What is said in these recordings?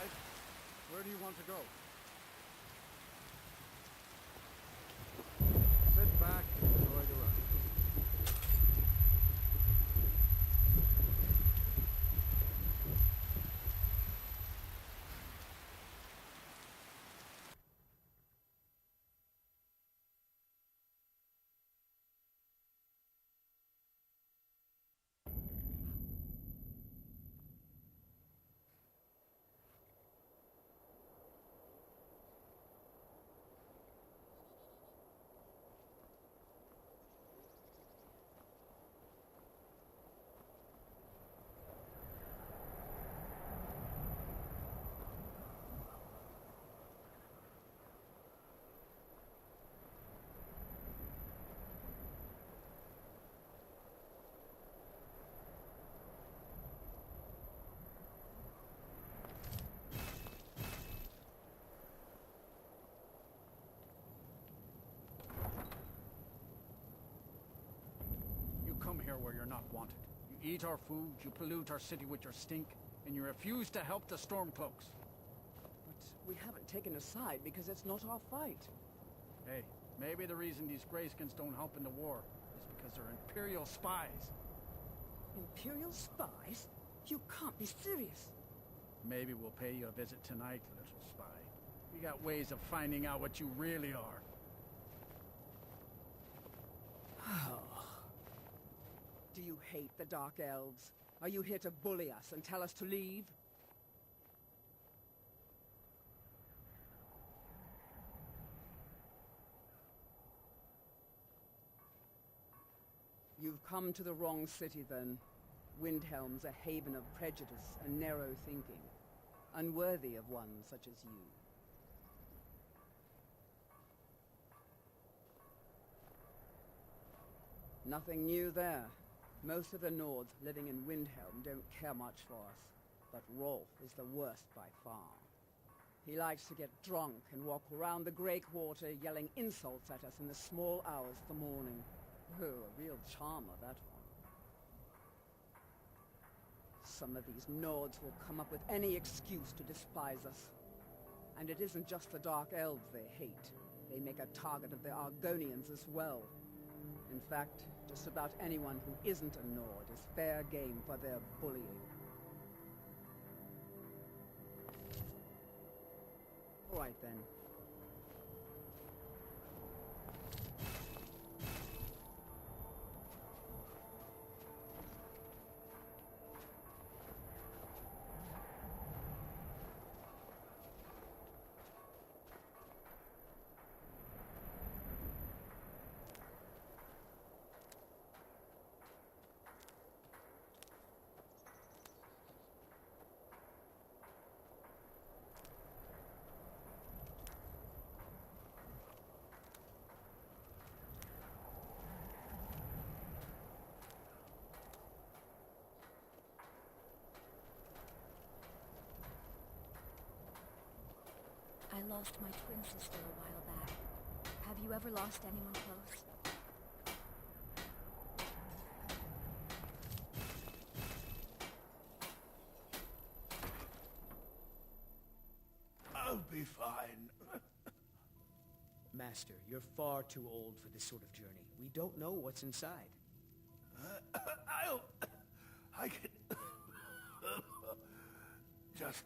right. Where do you want to go? Sit back and enjoy the ride. You come here where you're not wanted. You eat our food, you pollute our city with your stink, and you refuse to help the Stormcloaks. But we haven't taken a side because it's not our fight. Hey, maybe the reason these Greyskins don't help in the war is because they're Imperial spies. Imperial spies? You can't be serious. Maybe we'll pay you a visit tonight, little spy. We got ways of finding out what you really are. Do you hate the Dark Elves? Are you here to bully us and tell us to leave? You've come to the wrong city, then. Windhelm's a haven of prejudice and narrow thinking, unworthy of one such as you. Nothing new there. Most of the Nords living in Windhelm don't care much for us, but Rolf is the worst by far. He likes to get drunk and walk around the Grey Quarter yelling insults at us in the small hours of the morning. Oh, a real charmer, that one. Some of these Nords will come up with any excuse to despise us. And it isn't just the Dark Elves they hate. They make a target of the Argonians as well. In fact, just about anyone who isn't a Nord is fair game for their bullying. All right then. I lost my twin sister a while back. Have you ever lost anyone close? I'll be fine. Master, you're far too old for this sort of journey. We don't know what's inside. I can... just...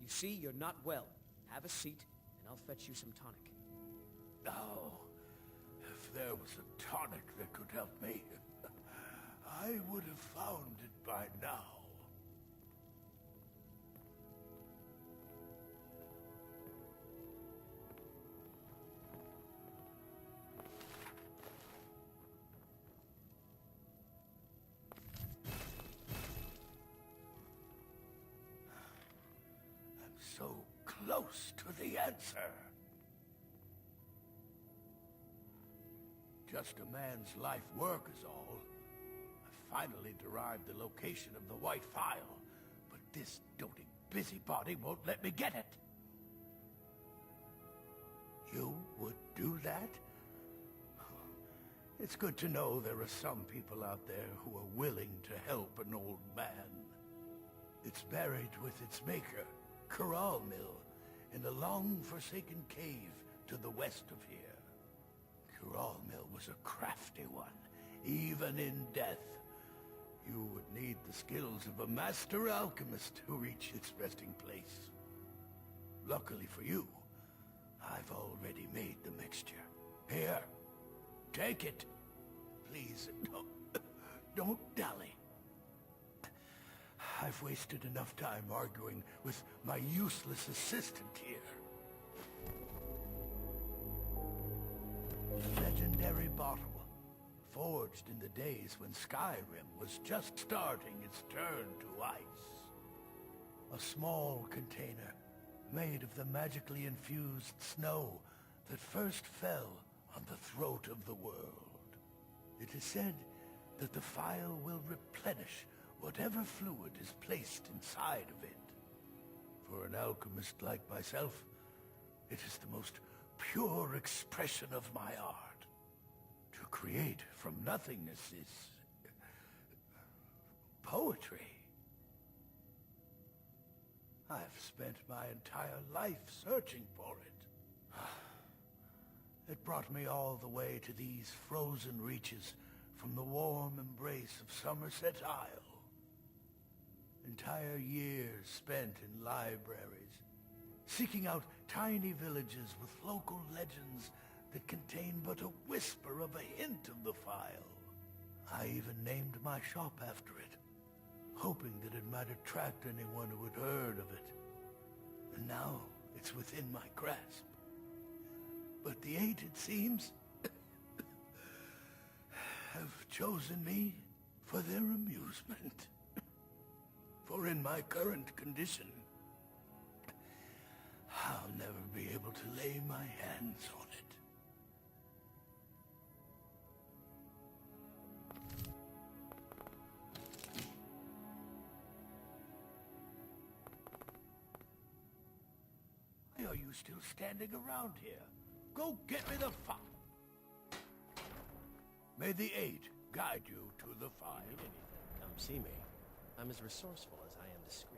You see, you're not well. Have a seat, and I'll fetch you some tonic. Now, if there was a tonic that could help me, I would have found it by now. So close to the answer. Just a man's life work is all. I finally derived the location of the White Phial, but this doting busybody won't let me get it. You would do that? It's good to know there are some people out there who are willing to help an old man. It's buried with its maker, Mill, in a long-forsaken cave to the west of here. Mill was a crafty one, even in death. You would need the skills of a master alchemist to reach its resting place. Luckily for you, I've already made the mixture. Here, take it. Please, don't dally. I've wasted enough time arguing with my useless assistant here. Legendary bottle, forged in the days when Skyrim was just starting its turn to ice. A small container made of the magically infused snow that first fell on the throat of the world. It is said that the phial will replenish whatever fluid is placed inside of it. For an alchemist like myself, it is the most pure expression of my art. To create from nothingness is poetry. I've spent my entire life searching for it. It brought me all the way to these frozen reaches from the warm embrace of Somerset Isle. Entire years spent in libraries, seeking out tiny villages with local legends that contain but a whisper of a hint of the phial. I even named my shop after it, hoping that it might attract anyone who had heard of it. And now it's within my grasp. But the Eight, it seems, have chosen me for their amusement. For in my current condition, I'll never be able to lay my hands on it. Why are you still standing around here? Go get me the phial. May the Eight guide you to the phial. If you need anything, come see me. I'm as resourceful as I am discreet.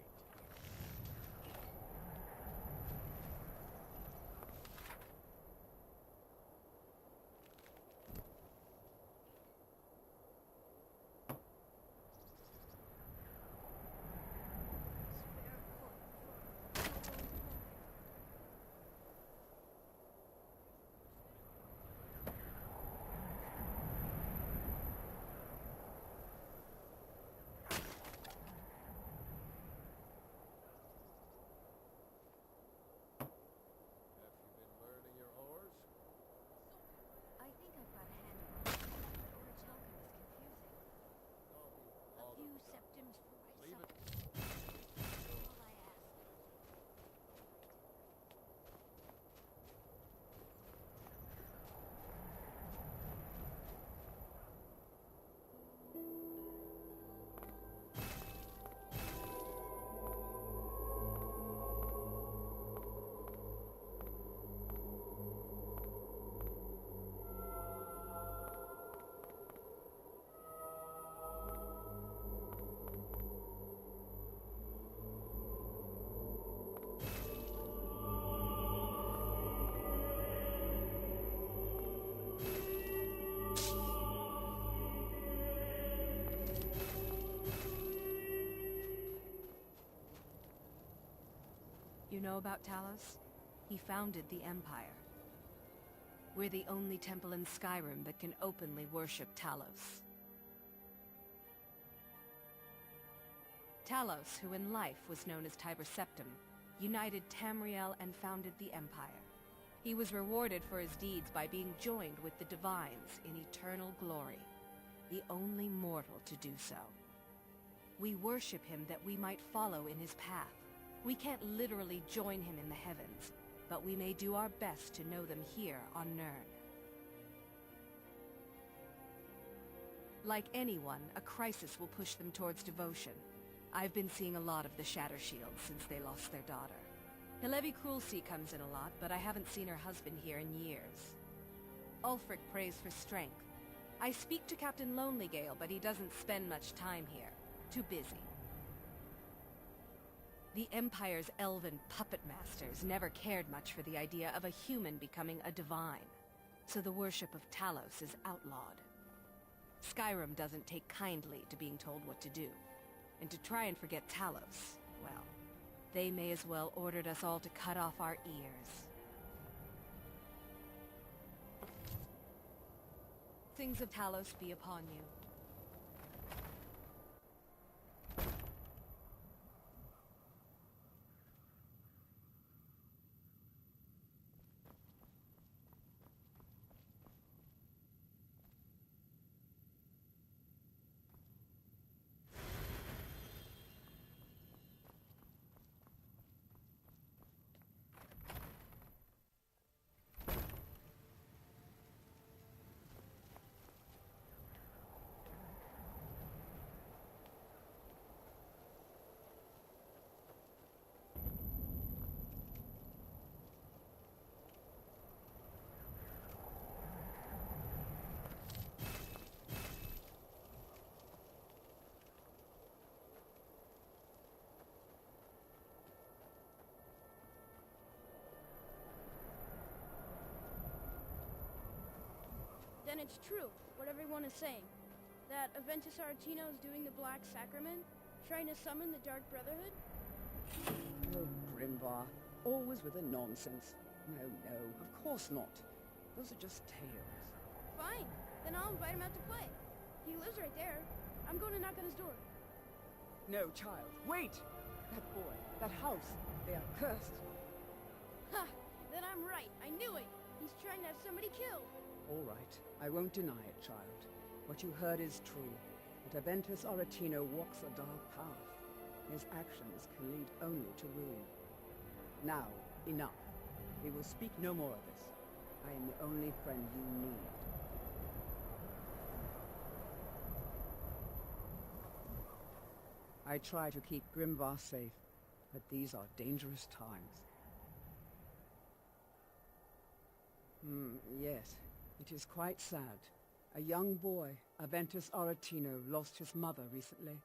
I think I've got a handle on it, but orichalcum is confusing. A few septims for myself. All I ask. You know about Talos? He founded the Empire. We're the only temple in Skyrim that can openly worship Talos. Talos, who in life was known as Tiber Septim, united Tamriel and founded the Empire. He was rewarded for his deeds by being joined with the Divines in eternal glory, the only mortal to do so. We worship him that we might follow in his path. We can't literally join him in the heavens, but we may do our best to know them here on Nirn. Like anyone, a crisis will push them towards devotion. I've been seeing a lot of the Shatter Shields since they lost their daughter. Hilevi Cruelty comes in a lot, but I haven't seen her husband here in years. Ulfric prays for strength. I speak to Captain Lonelygale, but he doesn't spend much time here. Too busy. The Empire's elven puppet masters never cared much for the idea of a human becoming a divine, so the worship of Talos is outlawed. Skyrim doesn't take kindly to being told what to do, and to try and forget Talos, well, they may as well ordered us all to cut off our ears. Things of Talos be upon you. Then it's true, what everyone is saying. That Aventus Aretino is doing the Black Sacrament, trying to summon the Dark Brotherhood? Oh, Grimvar, always with the nonsense. No, of course not. Those are just tales. Fine, then I'll invite him out to play. He lives right there. I'm going to knock on his door. No, child, wait! That boy, that house, they are cursed. Ha! Then I'm right, I knew it! He's trying to have somebody killed. All right, I won't deny it, child. What you heard is true. But Aventus Aretino walks a dark path. His actions can lead only to ruin. Now, enough. We will speak no more of this. I am the only friend you need. I try to keep Grimvar safe, but these are dangerous times. Yes, it is quite sad. A young boy, Aventus Aretino, lost his mother recently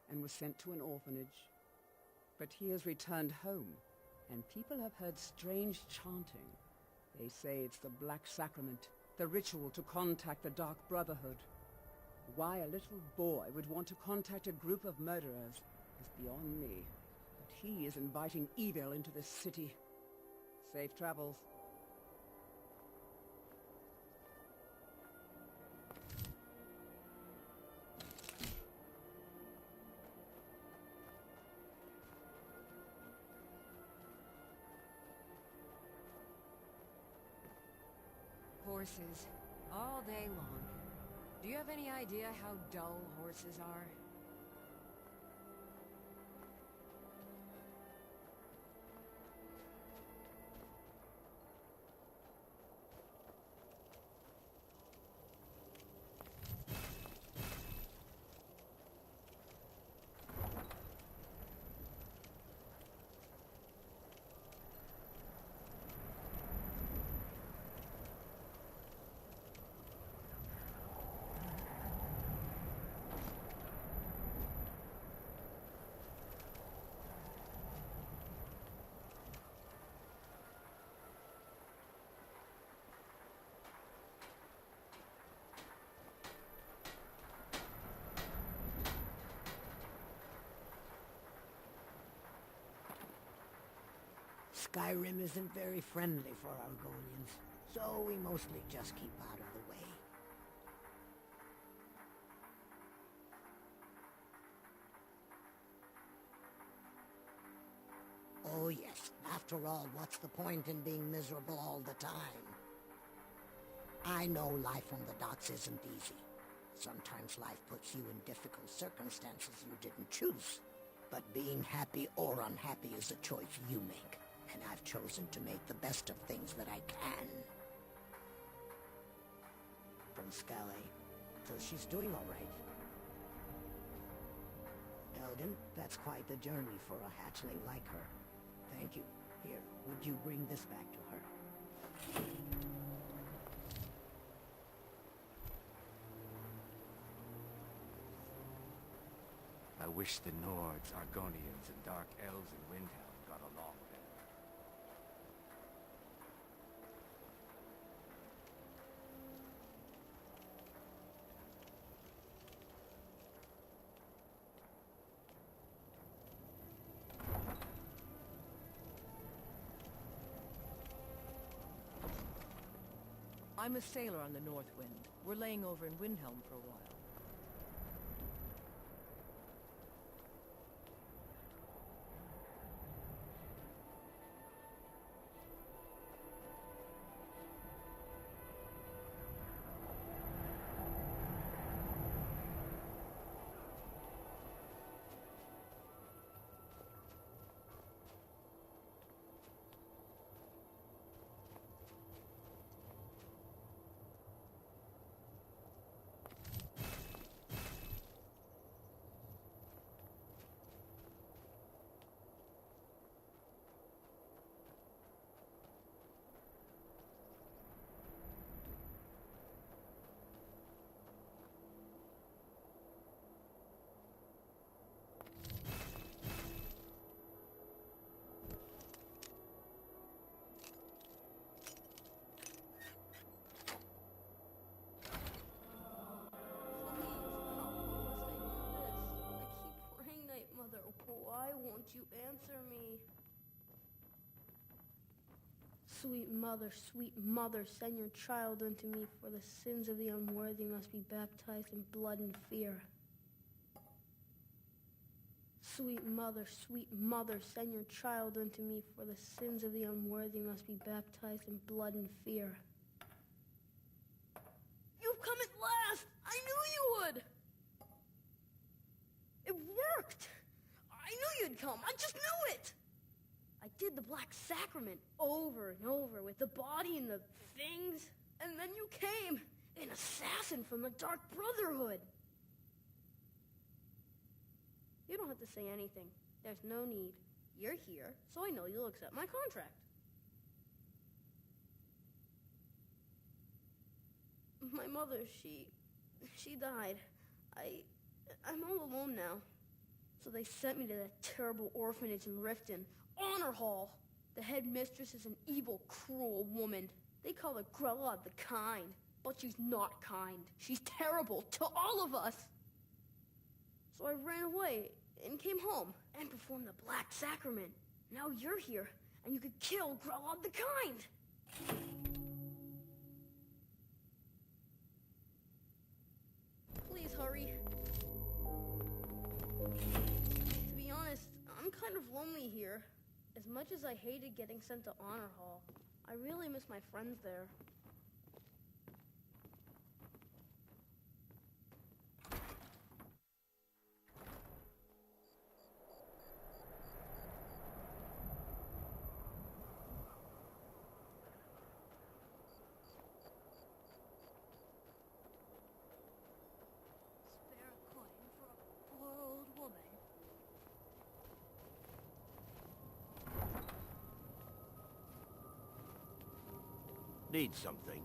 and was sent to an orphanage. But he has returned home, and people have heard strange chanting. They say it's the Black Sacrament, the ritual to contact the Dark Brotherhood. Why a little boy would want to contact a group of murderers is beyond me. But he is inviting evil into this city. Safe travels. Horses, all day long. Do you have any idea how dull horses are? Skyrim isn't very friendly for Argonians, so we mostly just keep out of the way. Oh yes, after all, what's the point in being miserable all the time? I know life on the docks isn't easy. Sometimes life puts you in difficult circumstances you didn't choose. But being happy or unhappy is a choice you make. And I've chosen to make the best of things that I can. From Scully, so she's doing all right. Eldon, that's quite the journey for a hatchling like her. Thank you. Here, would you bring this back to her? I wish the Nords, Argonians, and Dark Elves in Windhelm got along better. I'm a sailor on the North Wind. We're laying over in Windhelm for a while. Why won't you answer me? Sweet mother, send your child unto me, for the sins of the unworthy must be baptized in blood and fear. Sweet mother, send your child unto me, for the sins of the unworthy must be baptized in blood and fear. You've come at last! I knew you would! It worked! I knew you'd come. I just knew it. I did the Black Sacrament over and over with the body and the things. And then you came, an assassin from the Dark Brotherhood. You don't have to say anything. There's no need. You're here, so I know you'll accept my contract. My mother, she died. I'm all alone now. So they sent me to that terrible orphanage in Riften, Honor Hall. The headmistress is an evil, cruel woman. They call her Grella the Kind, but she's not kind. She's terrible to all of us. So I ran away and came home and performed the Black Sacrament. Now you're here, and you could kill Grella the Kind. Please hurry. To be honest, I'm kind of lonely here. As much as I hated getting sent to Honor Hall, I really miss my friends there. Spare a coin for a poor old woman. Need something?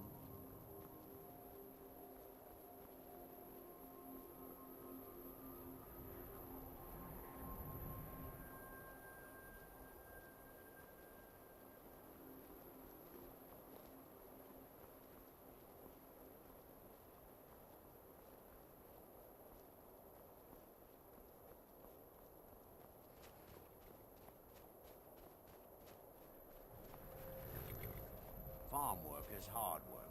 Farm work is hard work.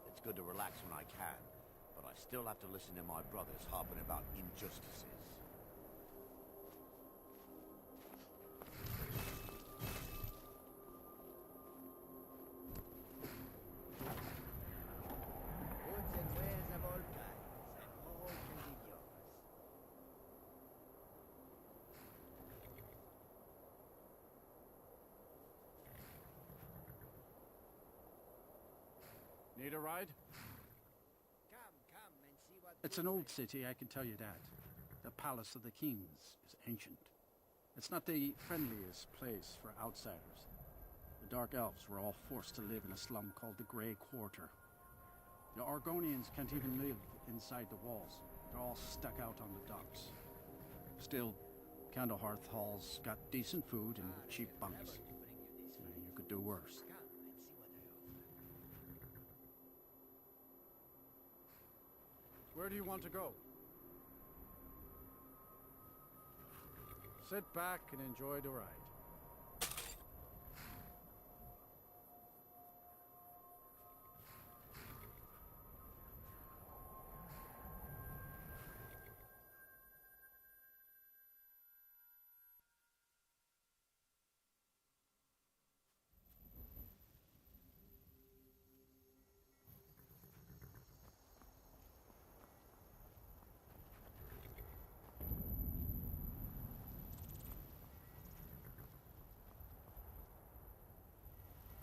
It's good to relax when I can, but I still have to listen to my brothers harping about injustices. Goods and wares of all kinds, and all can be yours. Need a ride? Come and see what... It's an old city, I can tell you that. The Palace of the Kings is ancient. It's not the friendliest place for outsiders. The Dark Elves were all forced to live in a slum called the Grey Quarter. The Argonians can't even live inside the walls. They're all stuck out on the docks. Still, Candlehearth Hall's got decent food and cheap bunks. You could do worse. Where do you want to go? Sit back and enjoy the ride.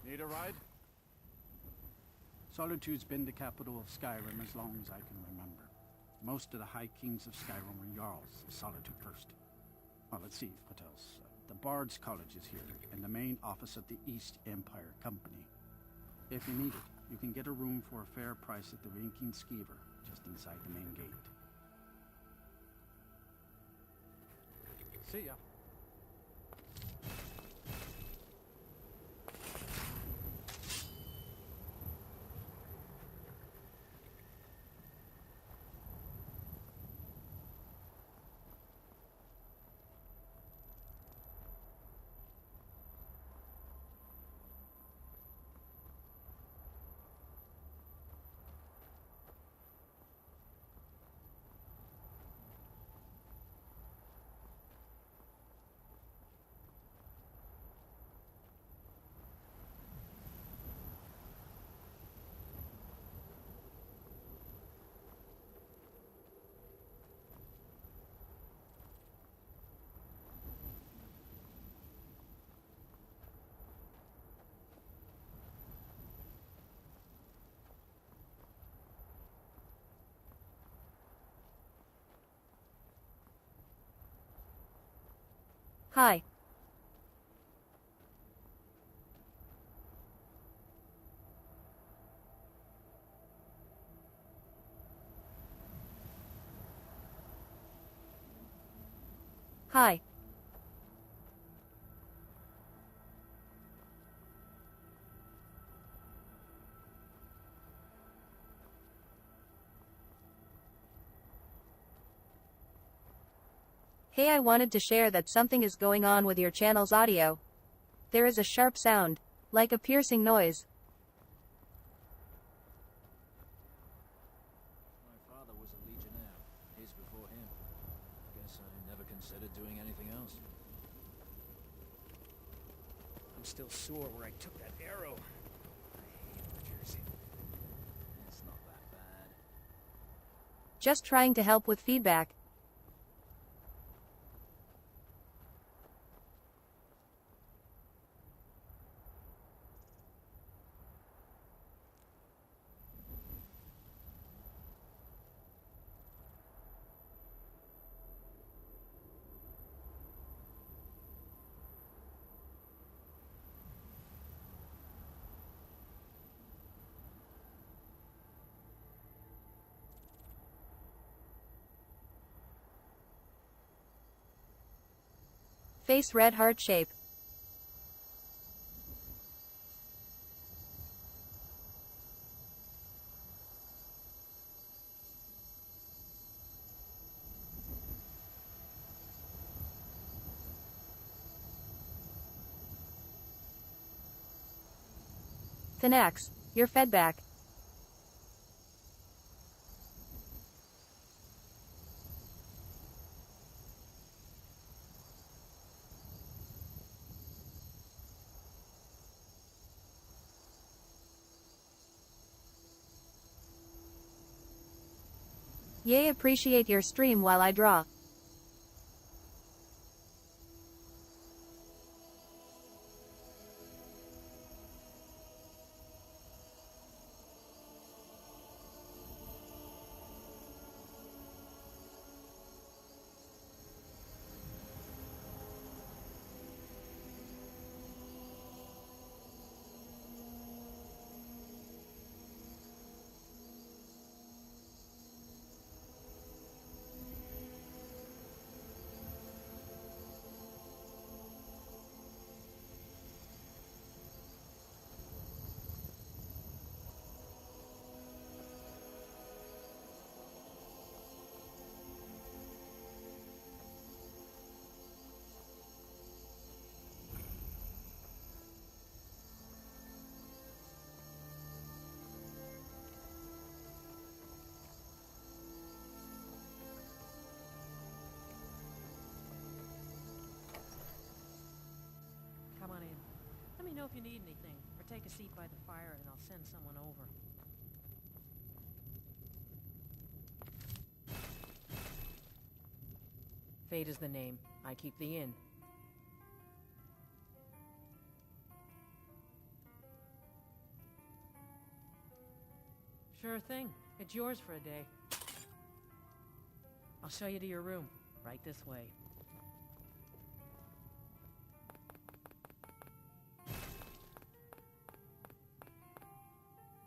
Need a ride? Solitude's been the capital of Skyrim as long as I can remember. Most of the High Kings of Skyrim were Jarls of Solitude first. Well, let's see, what else? The Bard's College is here, and the main office of the East Empire Company. If you need it, you can get a room for a fair price at the Winking Skeever, just inside the main gate. See ya. Hi. Hi. Hey, I wanted to share that something is going on with your channel's audio. There is a sharp sound, like a piercing noise. My father was a legionnaire. His before him. Guess I never considered doing anything else. I'm still sore where I took that arrow. I hate New Jersey. It's not that bad. Just trying to help with feedback. Face red heart shape. Finax, you're fed back. Yay, appreciate your stream while I draw. know if you need anything, or take a seat by the fire and I'll send someone over. Fate is the name. I keep the inn. Sure thing. It's yours for a day. I'll show you to your room. Right this way.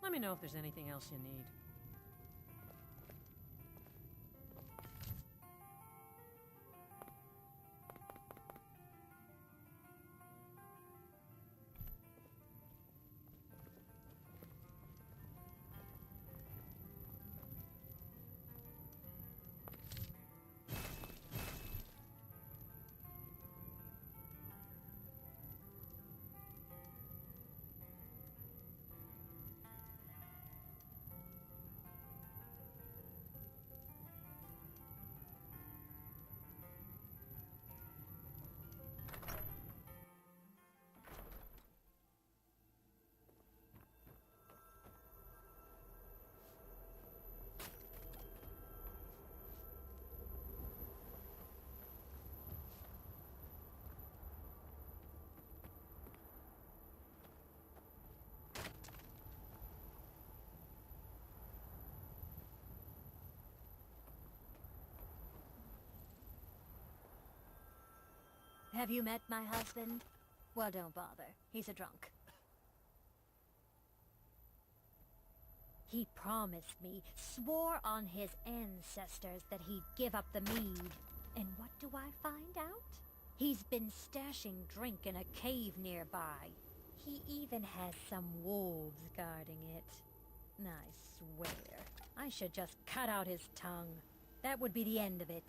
Let me know if there's anything else you need. Have you met my husband? Well, don't bother. He's a drunk. He promised me, swore on his ancestors that he'd give up the mead. And what do I find out? He's been stashing drink in a cave nearby. He even has some wolves guarding it. I swear, I should just cut out his tongue. That would be the end of it.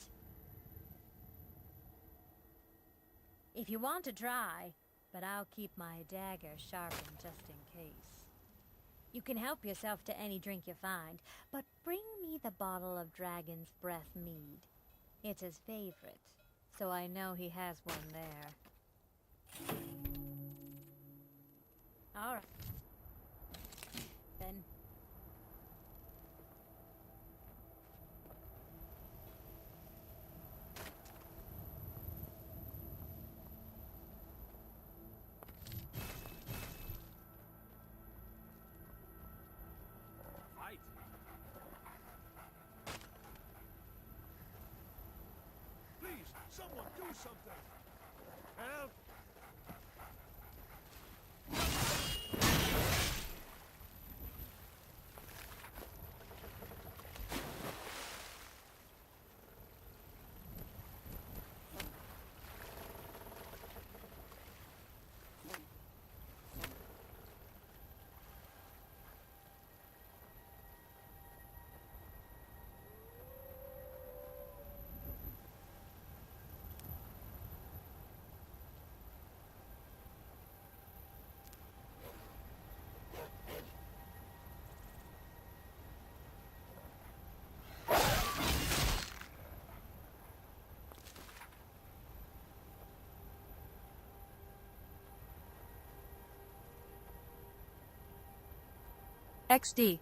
If you want to try, but I'll keep my dagger sharpened just in case. You can help yourself to any drink you find, but bring me the bottle of Dragon's Breath mead. It's his favorite, so I know he has one there. All right. Then. Someone do something! Help! XD.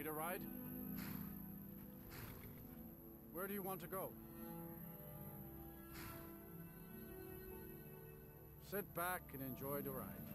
a ride? Where do you want to go? Sit back and enjoy the ride.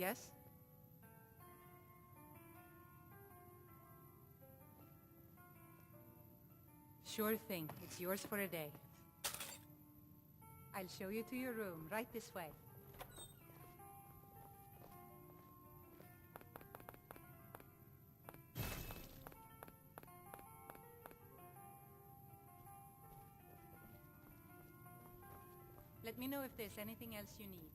Yes? Sure thing. It's yours for a day. I'll show you to your room, right this way. Let me know if there's anything else you need.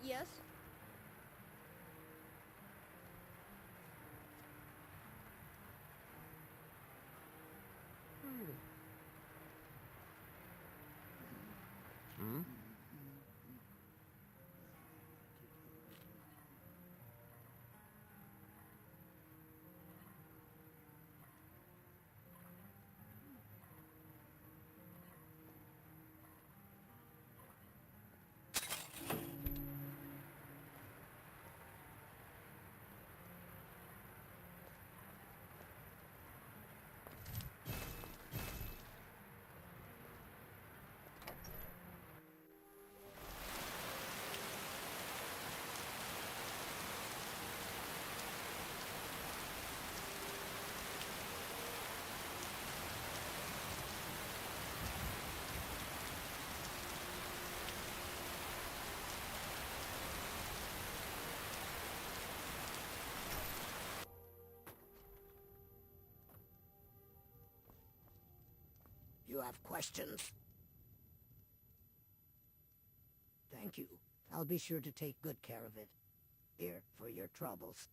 Yes? Hmm? You have questions? Thank you. I'll be sure to take good care of it. Here, for your troubles.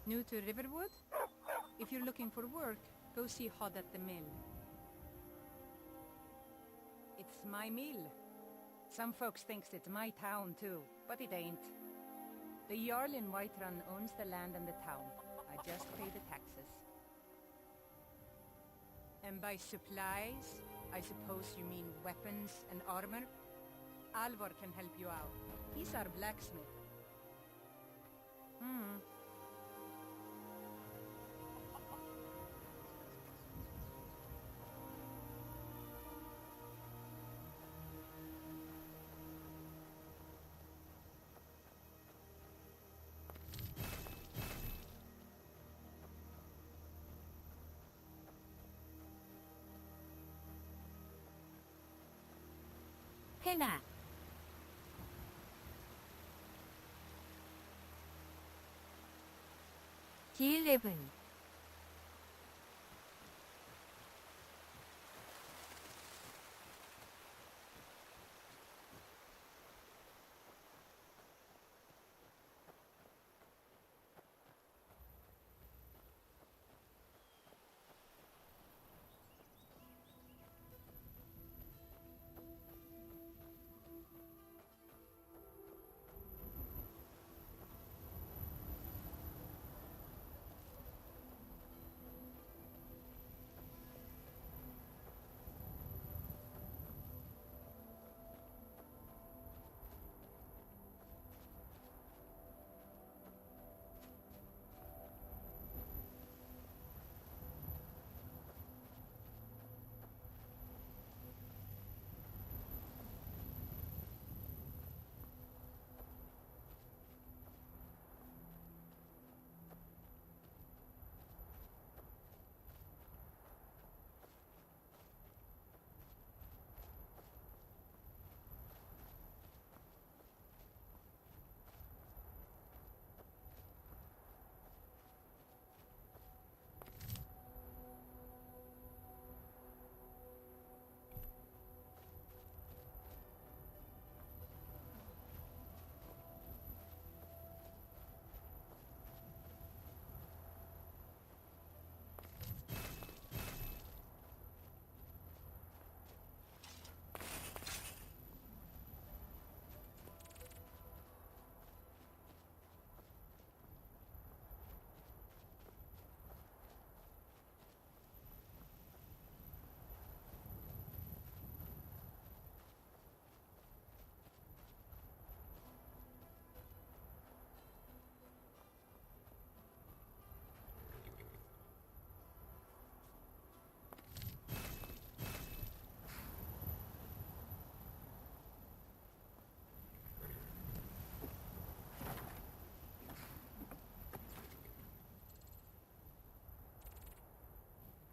New to Riverwood? If you're looking for work, go see Hod at the mill. It's my mill. Some folks thinks it's my town too, but it ain't. The Jarl in Whiterun owns the land and the town. I just pay the taxes. And by supplies, I suppose you mean weapons and armor? Alvor can help you out. He's our blacksmith. Hina. G11.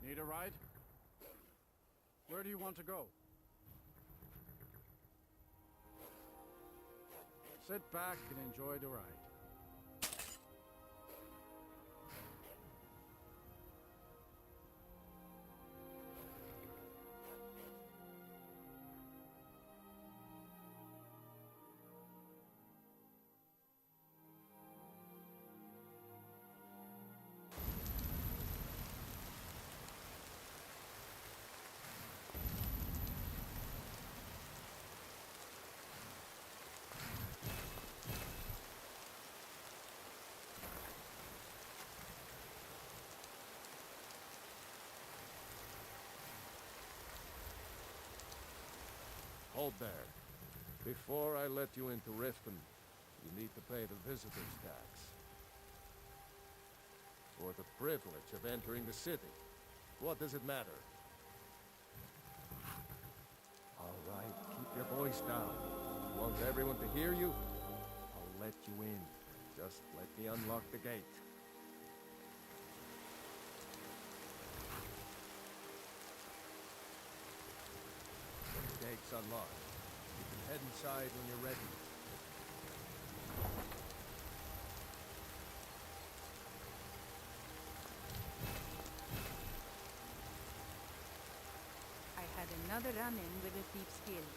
Need a ride? Where do you want to go? Sit back and enjoy the ride. Hold there. Before I let you into Riften, you need to pay the visitor's tax. For the privilege of entering the city. What does it matter? All right, keep your voice down. You want everyone to hear you? I'll let you in. Just let me unlock the gate. The gate's unlocked. You can head inside when you're ready. I had another run-in with the Thieves' Guild.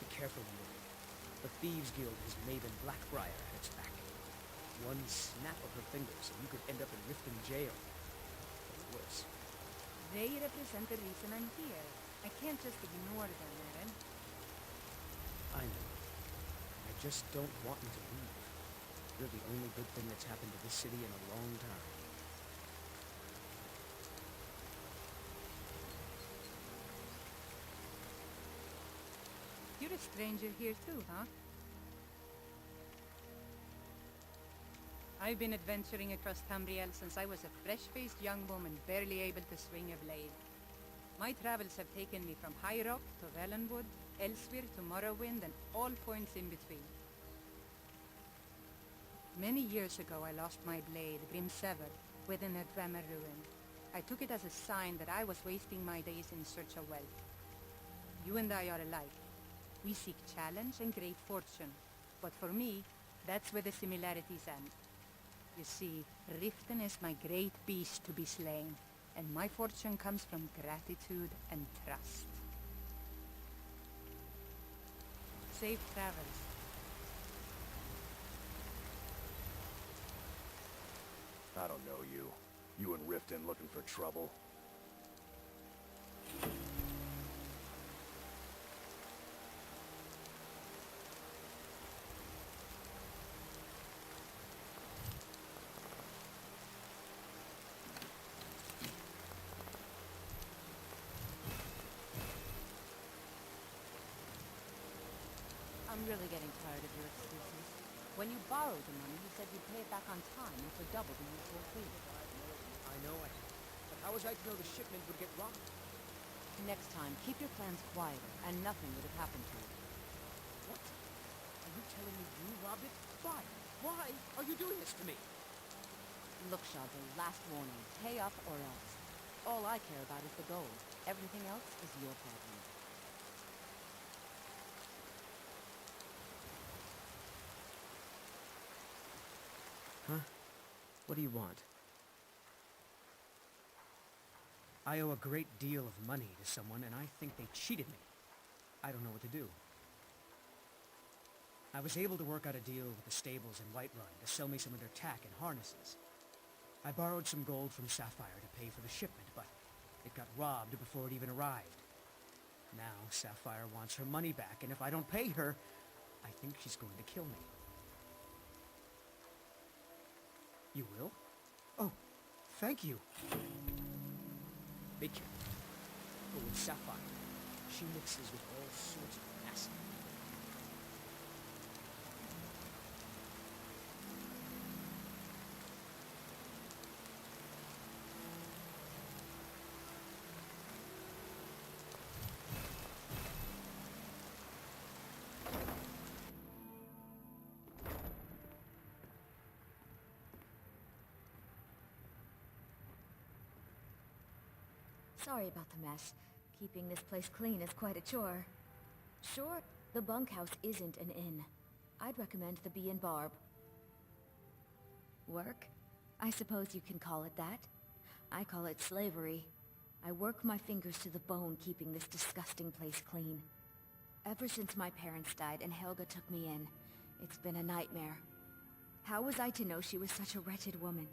Be careful, Mary. The Thieves' Guild has Maven Blackbriar at its back. One snap of her fingers and you could end up in Riften jail. Or worse. They represent the reason I'm here. I can't just ignore them, Aaron. I know. I just don't want you to leave. You're the only good thing that's happened to this city in a long time. You're a stranger here too, huh? I've been adventuring across Tamriel since I was a fresh-faced young woman barely able to swing a blade. My travels have taken me from High Rock to Valenwood, Elsewhere to Morrowind, and all points in between. Many years ago I lost my blade, Grimsever, within a Dwemer ruin. I took it as a sign that I was wasting my days in search of wealth. You and I are alike. We seek challenge and great fortune. But for me, that's where the similarities end. You see, Riften is my great beast to be slain, and my fortune comes from gratitude and trust. Safe travels. I don't know you. You and Riften looking for trouble? I'm really getting tired of your excuses. When you borrowed the money, you said you'd pay it back on time and for double the usual fee. I know I did. But how was I to know the shipment would get robbed? Next time, keep your plans quieter, and nothing would have happened to you. What? Are you telling me you robbed it? Why? Why are you doing this to me? Look, Shadra, last warning. Pay up or else. All I care about is the gold. Everything else is your problem. Huh? What do you want? I owe a great deal of money to someone, and I think they cheated me. I don't know what to do. I was able to work out a deal with the stables in Whiterun to sell me some of their tack and harnesses. I borrowed some gold from Sapphire to pay for the shipment, but it got robbed before it even arrived. Now Sapphire wants her money back, and if I don't pay her, I think she's going to kill me. You will? Oh, thank you. Be careful. Oh, and Sapphire. She mixes with all sorts of acid. Sorry about the mess. Keeping this place clean is quite a chore. Sure, the bunkhouse isn't an inn. I'd recommend the Bee and Barb. Work? I suppose you can call it that. I call it slavery. I work my fingers to the bone keeping this disgusting place clean. Ever since my parents died and Helga took me in, it's been a nightmare. How was I to know she was such a wretched woman?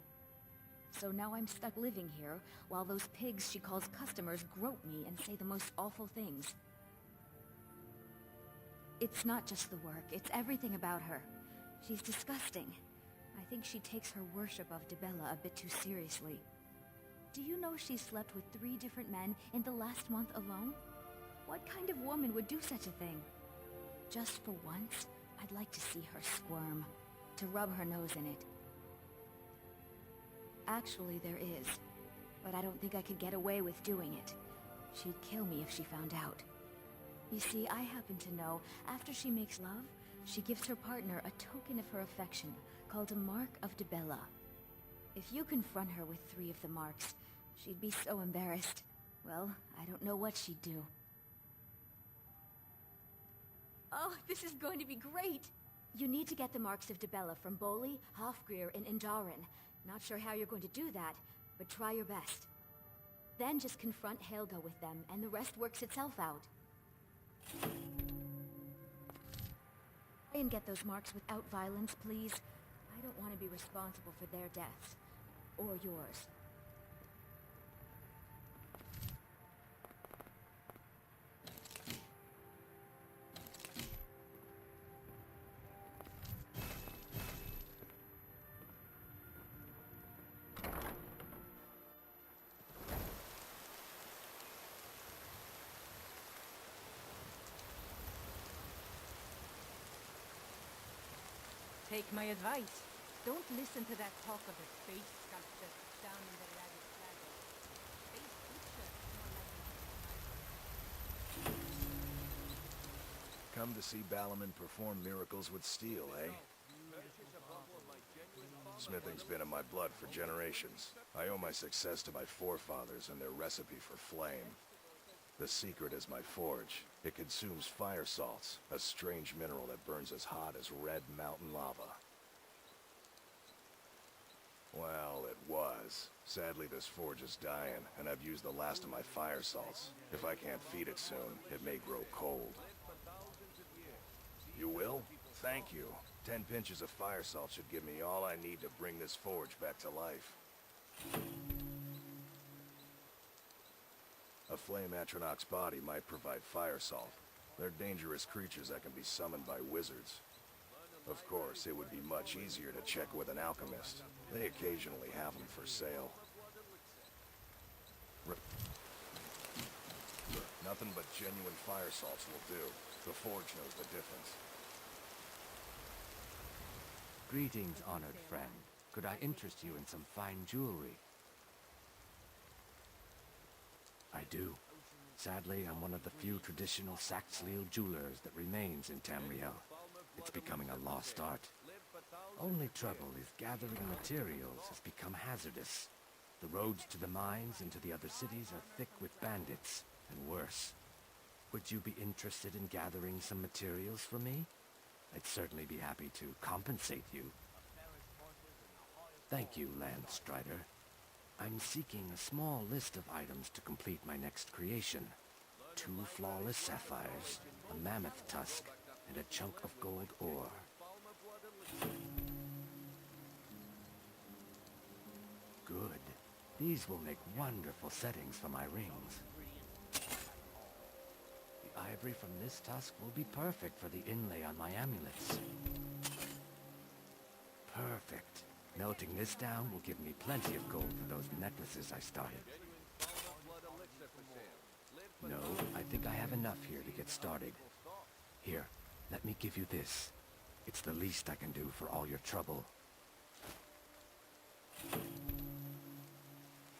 So now I'm stuck living here, while those pigs she calls customers grope me and say the most awful things. It's not just the work, it's everything about her. She's disgusting. I think she takes her worship of Dibella a bit too seriously. Do you know she slept with 3 different men in the last month alone? What kind of woman would do such a thing? Just for once, I'd like to see her squirm, to rub her nose in it. Actually, there is, but I don't think I could get away with doing it. She'd kill me if she found out. You see, I happen to know, after she makes love, she gives her partner a token of her affection, called a Mark of Dibella. If you confront her with 3 of the marks, she'd be so embarrassed. Well, I don't know what she'd do. Oh, this is going to be great! You need to get the marks of Dibella from Boli, Hofgrir, and Indaren. Not sure how you're going to do that, but try your best. Then just confront Helga with them, and the rest works itself out. Try and get those marks without violence, please. I don't want to be responsible for their deaths. Or yours. Take my advice. Don't listen to that talk of the face sculptor down in the ragged plaza. Face picture is more likely. Come to see Balaman perform miracles with steel, eh? Smithing's been in my blood for generations. I owe my success to my forefathers and their recipe for flame. The secret is my forge. It consumes fire salts, a strange mineral that burns as hot as red mountain lava. Well, it was. Sadly, this forge is dying, and I've used the last of my fire salts. If I can't feed it soon, it may grow cold. You will? Thank you. 10 pinches of fire salt should give me all I need to bring this forge back to life. A flame atronach's body might provide fire salt. They're dangerous creatures that can be summoned by wizards. Of course, it would be much easier to check with an alchemist. They occasionally have them for sale. Nothing but genuine fire salts will do. The forge knows the difference. Greetings, honored friend. Could I interest you in some fine jewelry? I do. Sadly, I'm one of the few traditional Saxhleel jewelers that remains in Tamriel. It's becoming a lost art. Only trouble is gathering materials has become hazardous. The roads to the mines and to the other cities are thick with bandits, and worse. Would you be interested in gathering some materials for me? I'd certainly be happy to compensate you. Thank you, Landstrider. I'm seeking a small list of items to complete my next creation. 2 flawless sapphires, a mammoth tusk, and a chunk of gold ore. Good. These will make wonderful settings for my rings. The ivory from this tusk will be perfect for the inlay on my amulets. Perfect. Melting this down will give me plenty of gold for those necklaces I started. No, I think I have enough here to get started. Here, let me give you this. It's the least I can do for all your trouble.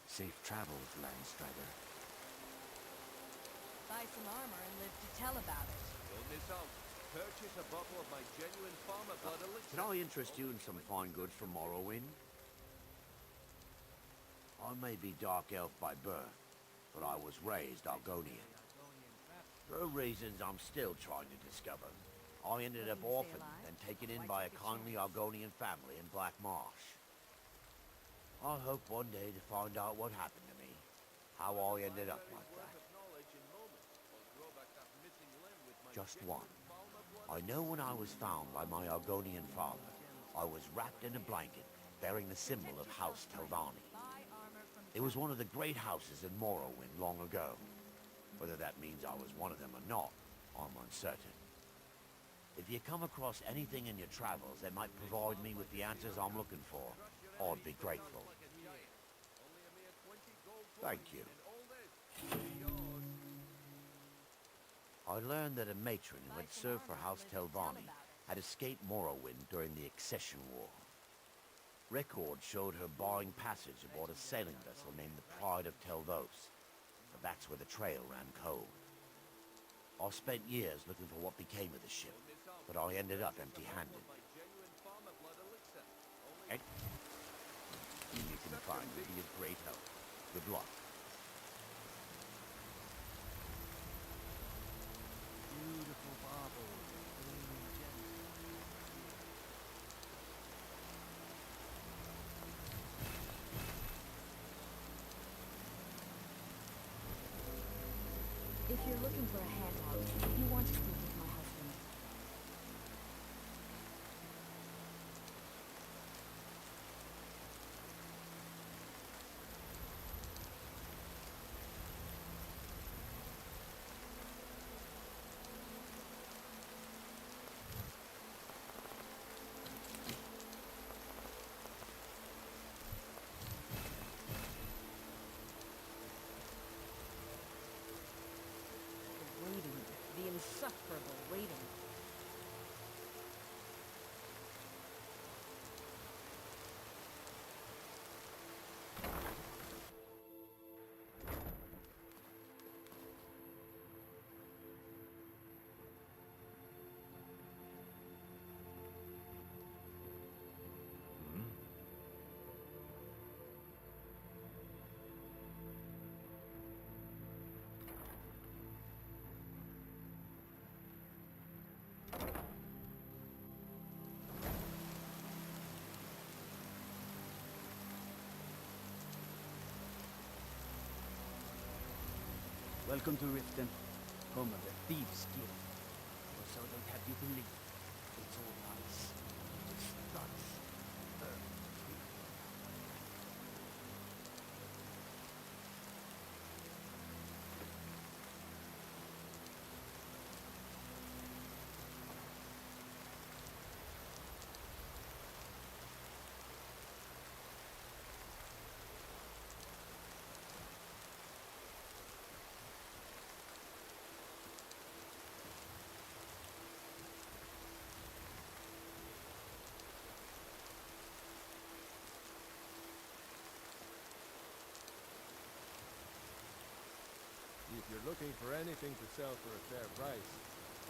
Safe travels, Landstrider. Buy some armor and live to tell about it. Purchase a bottle of my genuine farmer blood elixir. Can I interest you in some fine goods from Morrowind? I may be Dark Elf by birth, but I was raised Argonian. For reasons I'm still trying to discover, I ended up orphaned and taken in by a kindly Argonian family in Black Marsh. I hope one day to find out what happened to me, how I ended up like that. Just one. I know when I was found by my Argonian father, I was wrapped in a blanket bearing the symbol of House Teldani. It was one of the great houses in Morrowind long ago. Whether that means I was one of them or not, I'm uncertain. If you come across anything in your travels that might provide me with the answers I'm looking for, I'd be grateful. Thank you. I learned that a matron who had served for House Telvanni had escaped Morrowind during the Accession War. Records showed her buying passage aboard a sailing vessel named the Pride of Telvos, but that's where the trail ran cold. I spent years looking for what became of the ship, but I ended up empty-handed. Anything you can find will be of great help. Good luck. Beautiful baubles, gleaming gems. If you're looking for a handout, you want to speak with my husband. Welcome to Riften, home of the Thieves' Guild. Or so they'd have you believe. It's all nice. Just nuts. If you're looking for anything to sell for a fair price,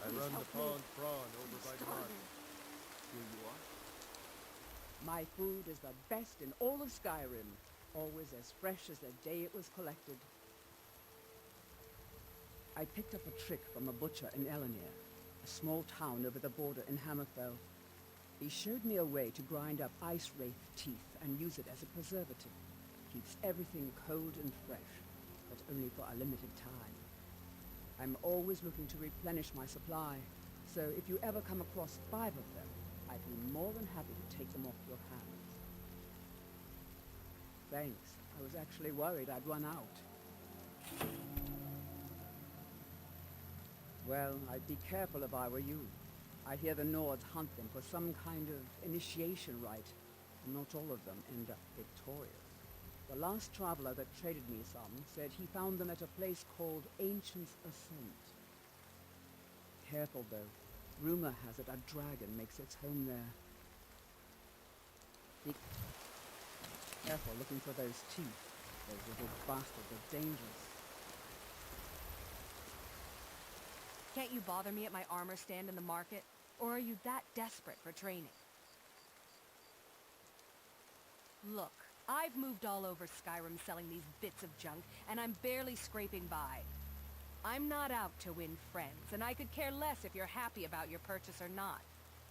I run the pawned prawn over by the market. Here you are. My food is the best in all of Skyrim, always as fresh as the day it was collected. I picked up a trick from a butcher in Elenir, a small town over the border in Hammerfell. He showed me a way to grind up ice wraith teeth and use it as a preservative. Keeps everything cold and fresh, but only for a limited time. I'm always looking to replenish my supply, so if you ever come across 5 of them, I'd be more than happy to take them off your hands. Thanks. I was actually worried I'd run out. Well, I'd be careful if I were you. I hear the Nords hunt them for some kind of initiation rite, and not all of them end up victorious. The last traveler that traded me some said he found them at a place called Ancient's Ascent. Careful, though. Rumor has it a dragon makes its home there. Be careful looking for those teeth. Those little bastards are dangerous. Can't you bother me at my armor stand in the market? Or are you that desperate for training? Look, I've moved all over Skyrim selling these bits of junk, and I'm barely scraping by. I'm not out to win friends, and I could care less if you're happy about your purchase or not.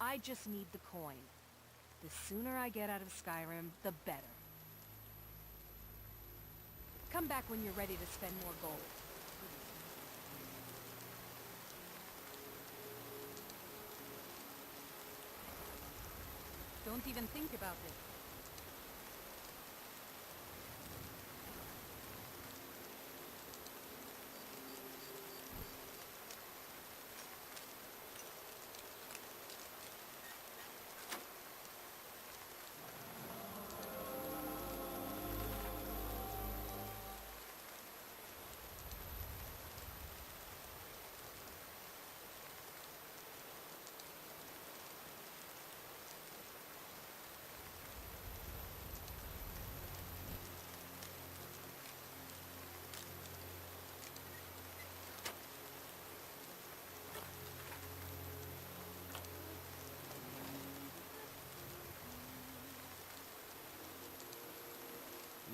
I just need the coin. The sooner I get out of Skyrim, the better. Come back when you're ready to spend more gold. Don't even think about it.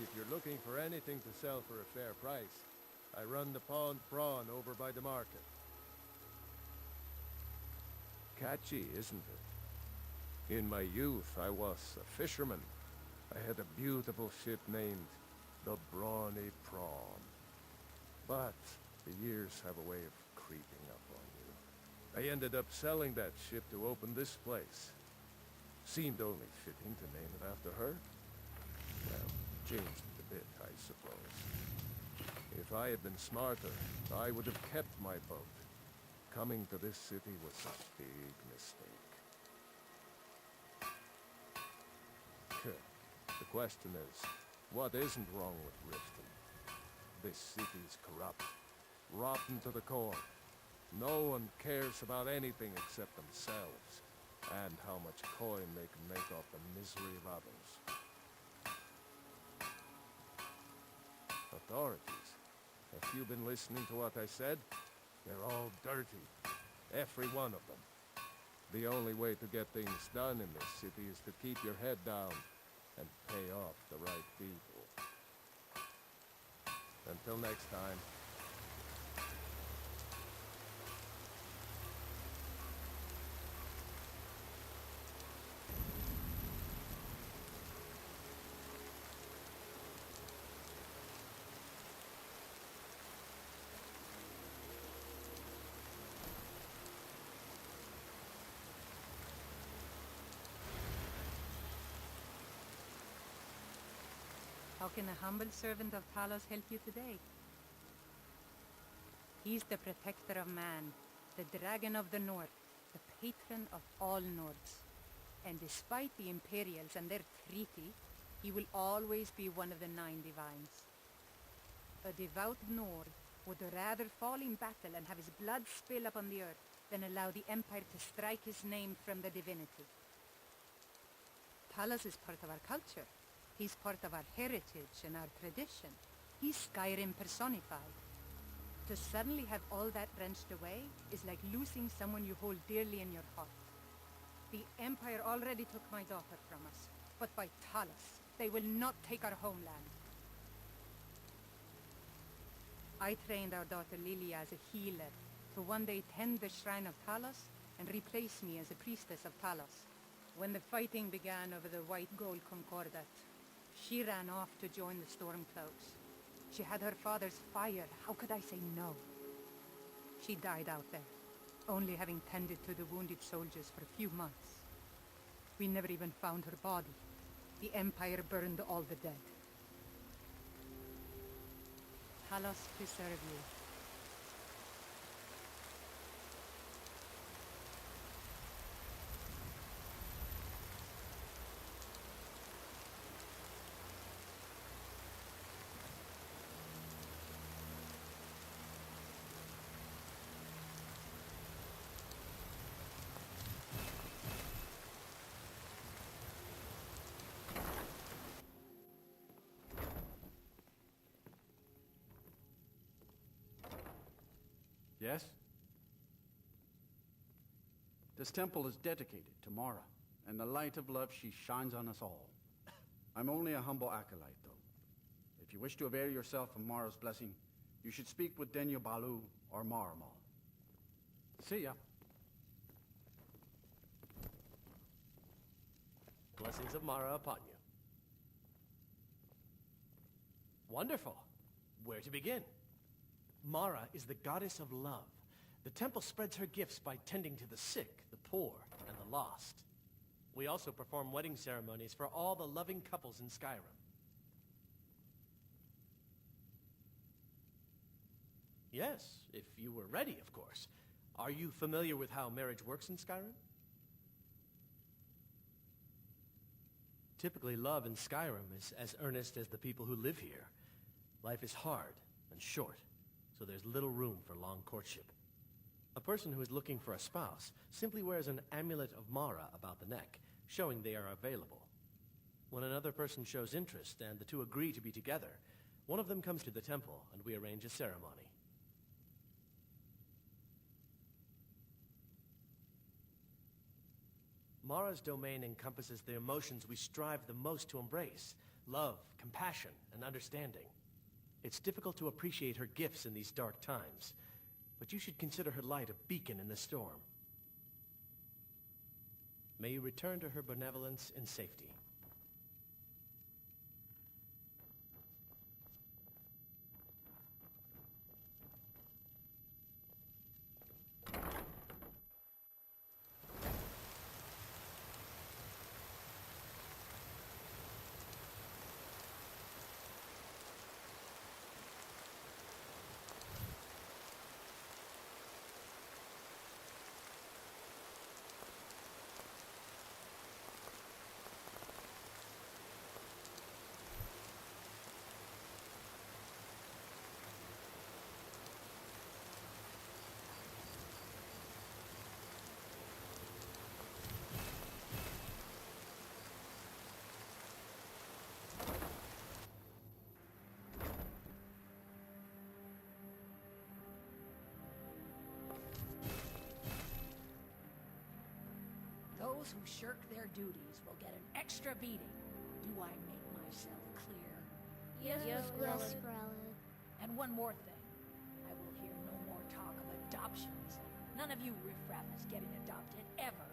If you're looking for anything to sell for a fair price, I run the pawned prawn over by the market. Catchy, isn't it? In my youth, I was a fisherman. I had a beautiful ship named the Brawny Prawn. But the years have a way of creeping up on you. I ended up selling that ship to open this place. Seemed only fitting to name it after her. Well, changed it a bit, I suppose. If I had been smarter, I would have kept my boat. Coming to this city was a big mistake. The question is, what isn't wrong with Riften? This city's corrupt, rotten to the core. No one cares about anything except themselves, and how much coin they can make off the misery of others. Authorities, have you been listening to what I said? They're all dirty, every one of them. The only way to get things done in this city is to keep your head down and pay off the right people. Until next time. How can a humble servant of Talos help you today? He's the protector of man, the dragon of the north, the patron of all Nords. And despite the Imperials and their treaty, he will always be one of the 9 divines. A devout Nord would rather fall in battle and have his blood spill upon the earth than allow the Empire to strike his name from the divinity. Talos is part of our culture. He's part of our heritage and our tradition. He's Skyrim personified. To suddenly have all that wrenched away is like losing someone you hold dearly in your heart. The Empire already took my daughter from us, but by Talos, they will not take our homeland. I trained our daughter Lilia as a healer to one day tend the shrine of Talos and replace me as a priestess of Talos. When the fighting began over the white gold concordat, she ran off to join the Stormcloaks. She had her father's fire. How could I say no? She died out there, only having tended to the wounded soldiers for a few months. We never even found her body. The Empire burned all the dead. Talos preserve you. Yes? This temple is dedicated to Mara, and the light of love she shines on us all. I'm only a humble acolyte, though. If you wish to avail yourself of Mara's blessing, you should speak with Denyo Balu or Maramal. See ya. Blessings of Mara upon you. Wonderful. Where to begin? Mara is the goddess of love. The temple spreads her gifts by tending to the sick, the poor, and the lost. We also perform wedding ceremonies for all the loving couples in Skyrim. Yes, if you were ready, of course. Are you familiar with how marriage works in Skyrim? Typically, love in Skyrim is as earnest as the people who live here. Life is hard and short, so there's little room for long courtship. A person who is looking for a spouse simply wears an amulet of Mara about the neck, showing they are available. When another person shows interest and the two agree to be together, one of them comes to the temple and we arrange a ceremony. Mara's domain encompasses the emotions we strive the most to embrace: love, compassion, and understanding. It's difficult to appreciate her gifts in these dark times, but you should consider her light a beacon in the storm. May you return to her benevolence in safety. Those who shirk their duties will get an extra beating. Do I make myself clear? Yes, Grelin. Grelin. And one more thing. I will hear no more talk of adoptions. None of you riffraff is getting adopted, ever.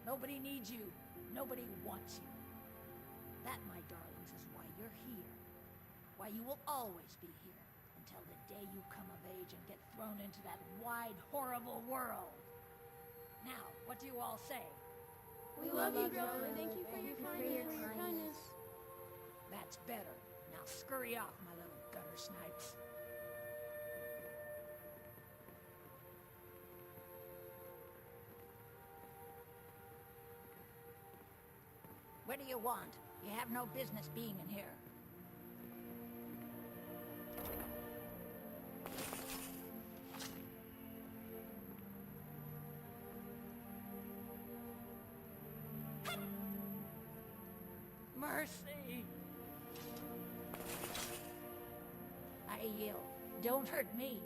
Nobody needs you. Nobody wants you. That, my darlings, is why you're here. Why you will always be here, until the day you come of age and get thrown into that wide, horrible world. Now, what do you all say? We love you, Grelin. Thank you for your kindness. That's better. Now Hurry off, my little gutter snipes. What do you want? You have no business being in here. Mercy! I yield. Don't hurt me.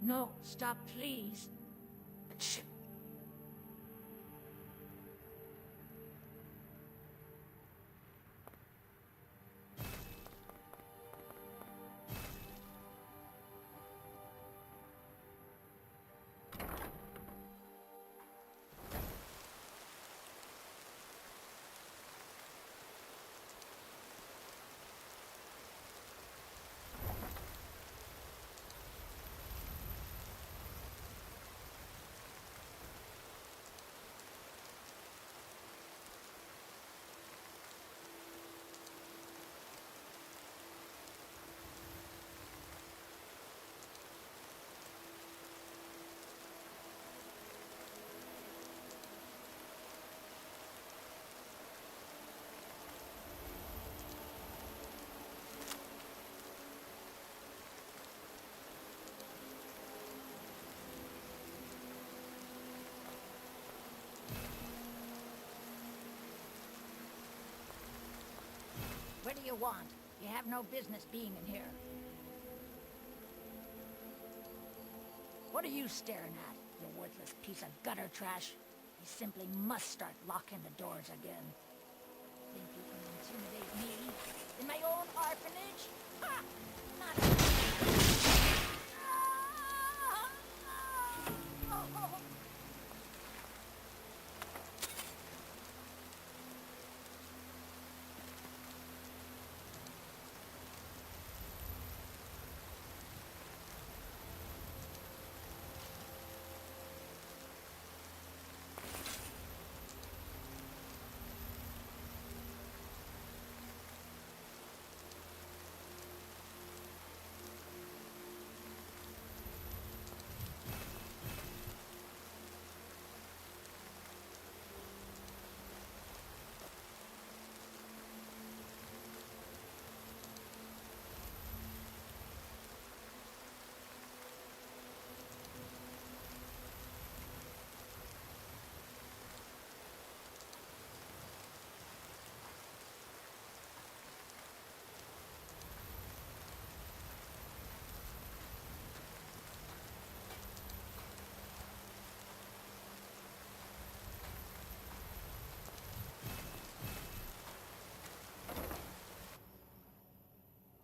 No, stop, please. Shh. What do you want? You have no business being in here. What are you staring at, you worthless piece of gutter trash? You simply must start locking the doors again. Think you can intimidate me? In my own orphanage? Ha! Not...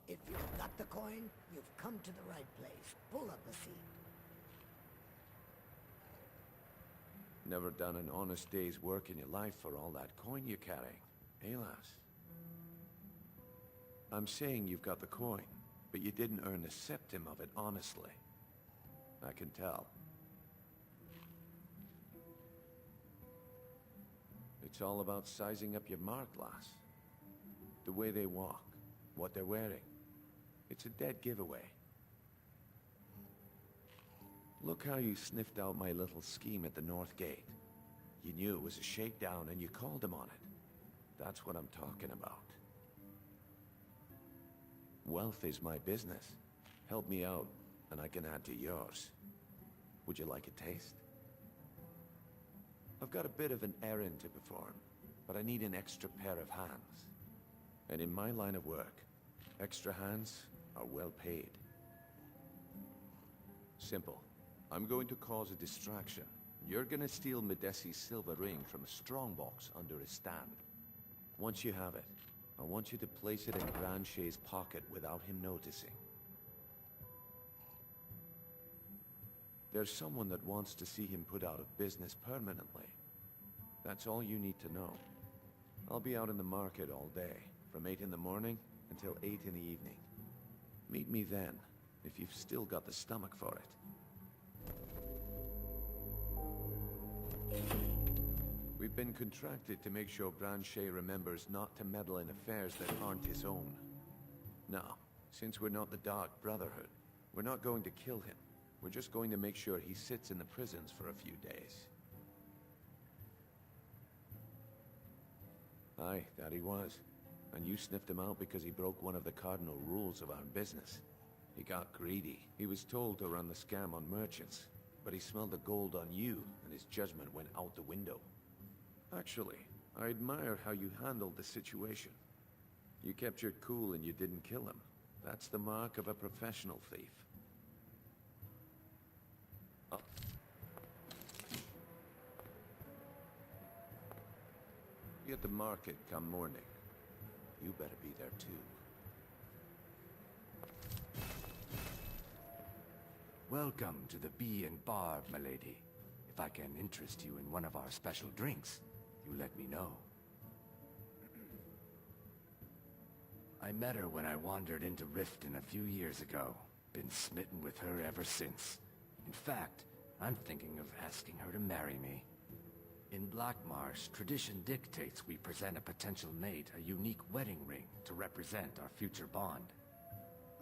If you've got the coin, you've come to the right place. Pull up a seat. Never done an honest day's work in your life for all that coin you carry, eh, lass? I'm saying you've got the coin, but you didn't earn a septim of it honestly. I can tell. It's all about sizing up your mark, lass. The way they walk, what they're wearing. It's a dead giveaway. Look how you sniffed out my little scheme at the North Gate. You knew it was a shakedown and you called him on it. That's what I'm talking about. Wealth is my business. Help me out, and I can add to yours. Would you like a taste? I've got a bit of an errand to perform, but I need an extra pair of hands. And in my line of work, extra hands are well paid. Simple. I'm going to cause a distraction. You're gonna steal Medesi's silver ring from a strongbox under his stand. Once you have it, I want you to place it in Grancher's pocket without him noticing. There's someone that wants to see him put out of business permanently. That's all you need to know. I'll be out in the market all day, from 8 in the morning until 8 in the evening. Meet me then, if you've still got the stomach for it. We've been contracted to make sure Branchet remembers not to meddle in affairs that aren't his own. Now, since we're not the Dark Brotherhood, we're not going to kill him. We're just going to make sure he sits in the prisons for a few days. Aye, that he was. And you sniffed him out because he broke one of the cardinal rules of our business. He got greedy. He was told to run the scam on merchants, but he smelled the gold on you, and his judgment went out the window. Actually, I admire how you handled the situation. You kept your cool and you didn't kill him. That's the mark of a professional thief. Oh. Be at the market come morning. You better be there too. Welcome to the Bee and Barb, milady. If I can interest you in one of our special drinks, you let me know. I met her when I wandered into Riften a few years ago. Been smitten with her ever since. In fact, I'm thinking of asking her to marry me. In Blackmarsh, tradition dictates we present a potential mate a unique wedding ring to represent our future bond.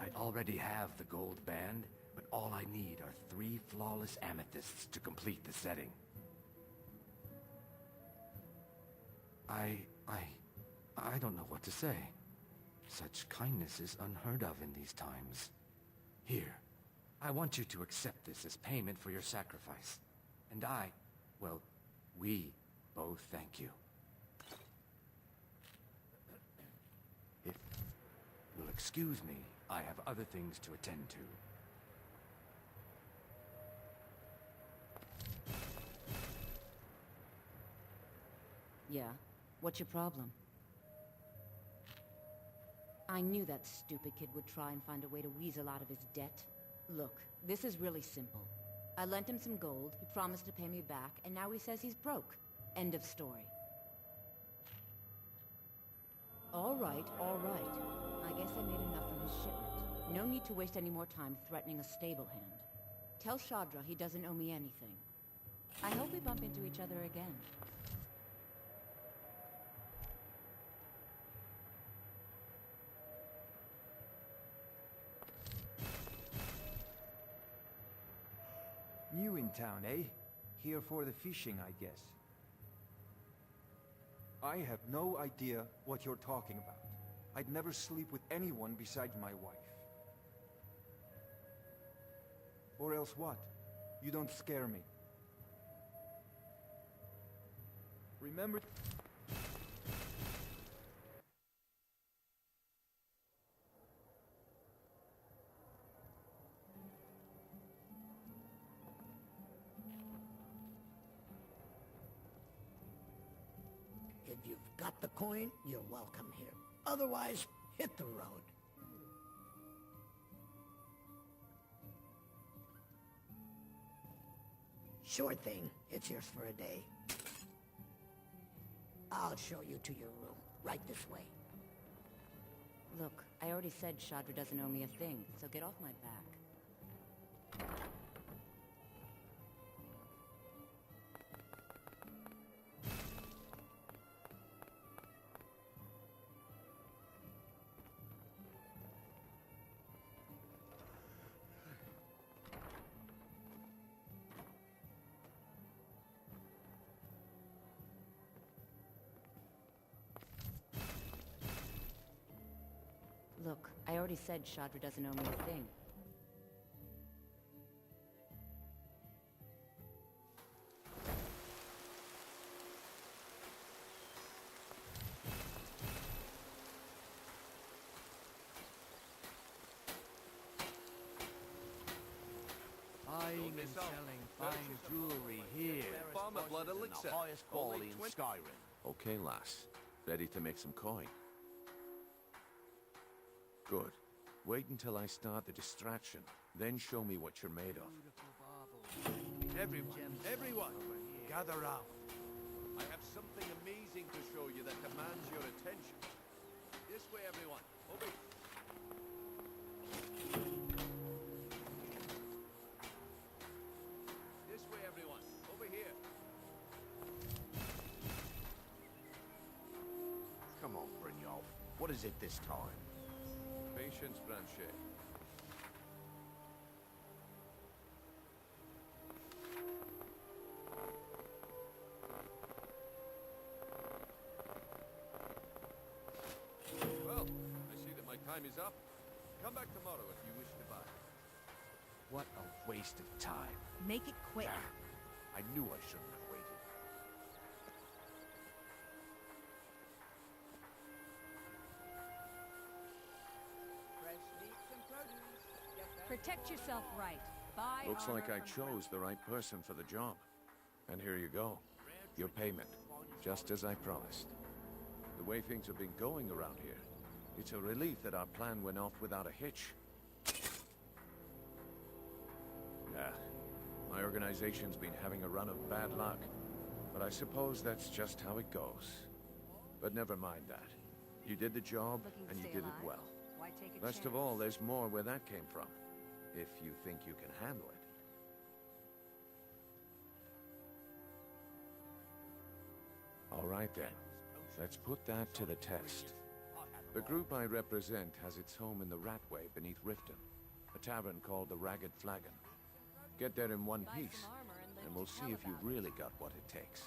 I already have the gold band, but all I need are 3 flawless amethysts to complete the setting. I don't know what to say. Such kindness is unheard of in these times. Here, I want you to accept this as payment for your sacrifice. And we both thank you. If you'll excuse me, I have other things to attend to. Yeah? What's your problem? I knew that stupid kid would try and find a way to weasel out of his debt. Look, this is really simple. I lent him some gold, he promised to pay me back, and now he says he's broke. End of story. All right. I guess I made enough from his shipment. No need to waste any more time threatening a stable hand. Tell Shadra he doesn't owe me anything. I hope we bump into each other again. New in town, eh? Here for the fishing, I guess. I have no idea what you're talking about. I'd never sleep with anyone besides my wife. Or else what? You don't scare me. Remember... If you've got the coin, you're welcome here. Otherwise, hit the road. Sure thing. It's yours for a day. I'll show you to your room. Right this way. Look, I already said Shadra doesn't owe me a thing, so get off my back. Look, I already said Shadra doesn't owe me a thing. Buying and selling fine jewelry here. Farmer blood elixir. The highest quality in Skyrim. Okay, lass. Ready to make some coin? Good. Wait until I start the distraction, then show me what you're made of. Everyone, gather round. I have something amazing to show you that demands your attention. This way, everyone. Over. This way, everyone. Over here. What is it this time? Patience, Blanchet. Well, I see that my time is up. Come back tomorrow if you wish to buy. What a waste of time. Make it quick. I knew I shouldn't have waited. Fresh meats and produce. Get them Protect before yourself right. Buy Looks armor like I from chose the right person for the job. And here you go. Your payment. Just as I promised. The way things have been going around here, it's a relief that our plan went off without a hitch. My organization's been having a run of bad luck, but I suppose that's just how it goes. But never mind that. You did the job, and you did it well. Why take a Best of chance? all, there's more where that came from, if you think you can handle it. All right then, let's put that to the test. The group I represent has its home in the Ratway beneath Riften, a tavern called the Ragged Flagon. Get there in one piece, and we'll see if you really got what it takes.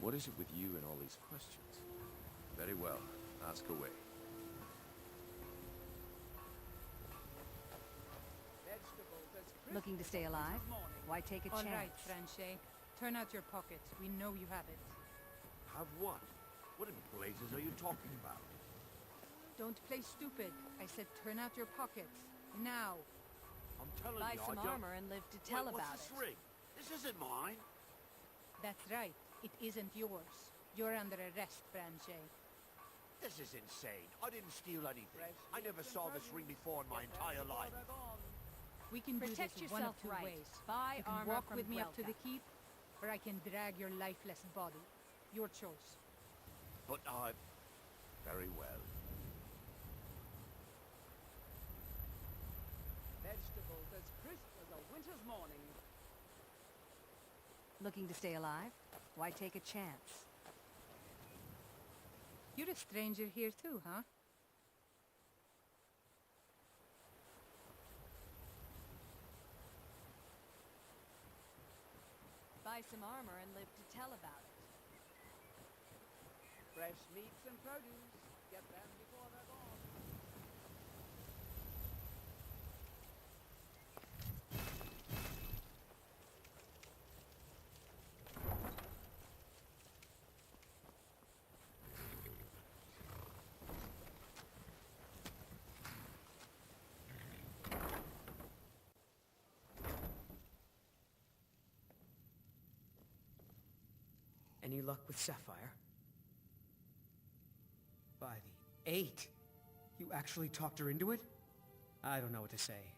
What is it with you and all these questions? Very well. Ask away. vegetables as crisp Looking to stay alive? Why take a All chance? right, Franchet. Turn out your pockets. We know you have it. Have what? What in blazes are you talking about? Don't play stupid. I said turn out your pockets. Now. I'm telling Buy you, some I don't... armor and live to tell Wait, about what's it. this ring? This isn't mine. That's right. It isn't yours. You're under arrest, Franchet. This is insane. I didn't steal anything. I never saw this ring before in my entire life. We can Protect do this one of yourself two right. ways. Buy You can armor walk from with me up to the Grelka. keep, or I can drag your lifeless body. Your choice. But I... Very well. vegetables as crisp as a winter's morning. Looking to stay alive? Why take a chance? You're a stranger here too, huh? Buy some armor and live to tell about it. Fresh meats and produce. Get them before they're gone. Any luck with Sapphire? By the 8! You actually talked her into it? I don't know what to say.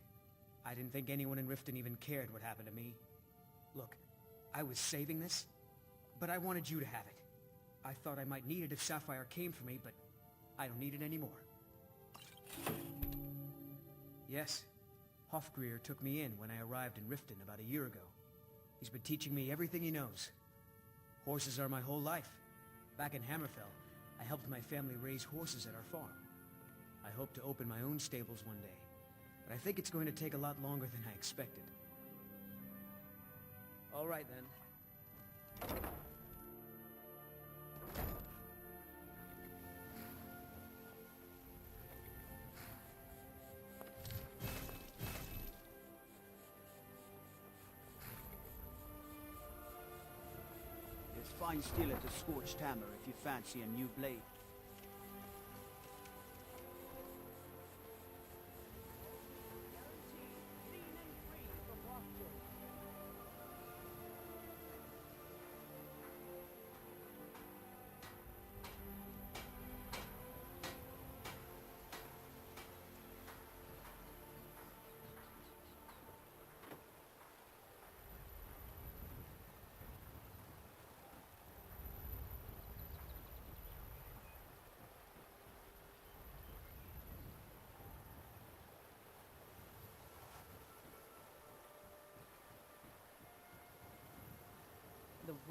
I didn't think anyone in Riften even cared what happened to me. Look, I was saving this, but I wanted you to have it. I thought I might need it if Sapphire came for me, but I don't need it anymore. Yes, Hofgreer took me in when I arrived in Riften about a year ago. He's been teaching me everything he knows. Horses are my whole life. Back in Hammerfell, I helped my family raise horses at our farm. I hope to open my own stables one day, but I think it's going to take a lot longer than I expected. All right, then. There's fine steel at the Scorched Hammer if you fancy a new blade.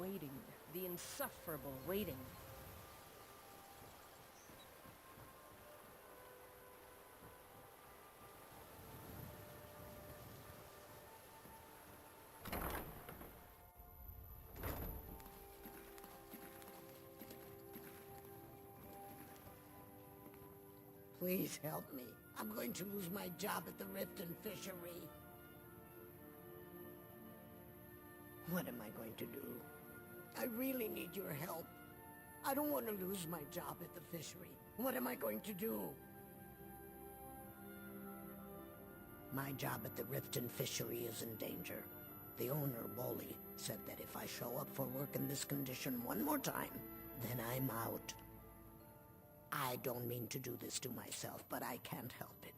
waiting. The insufferable waiting. Please help me. I'm going to lose my job at the Riften Fishery. What am I going to do? I really need your help. I don't want to lose my job at the fishery. What am I going to do? My job at the Riften Fishery is in danger. The owner, Bolly, said that if I show up for work in this condition one more time, then I'm out. I don't mean to do this to myself, but I can't help it.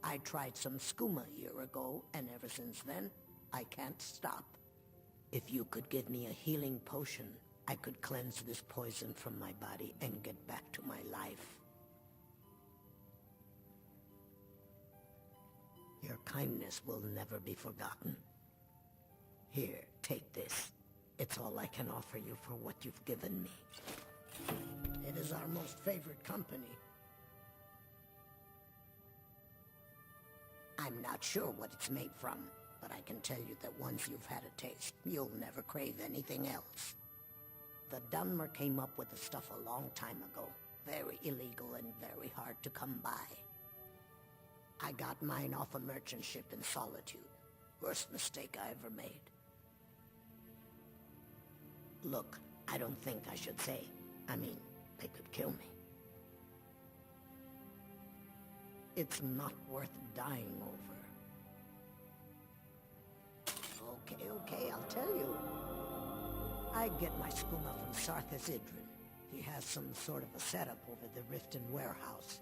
I tried some skooma a year ago, and ever since then, I can't stop. If you could give me a healing potion, I could cleanse this poison from my body and get back to my life. Your kindness will never be forgotten. Here, take this. It's all I can offer you for what you've given me. It is our most favorite company. I'm not sure what it's made from, but I can tell you that once you've had a taste, you'll never crave anything else. The Dunmer came up with the stuff a long time ago. Very illegal and very hard to come by. I got mine off a merchant ship in Solitude. Worst mistake I ever made. Look, I don't think I should say. I mean, they could kill me. It's not worth dying over. Okay, I'll tell you. I get my skooma from Sarthas Idrin. He has some sort of a setup over the Riften warehouse.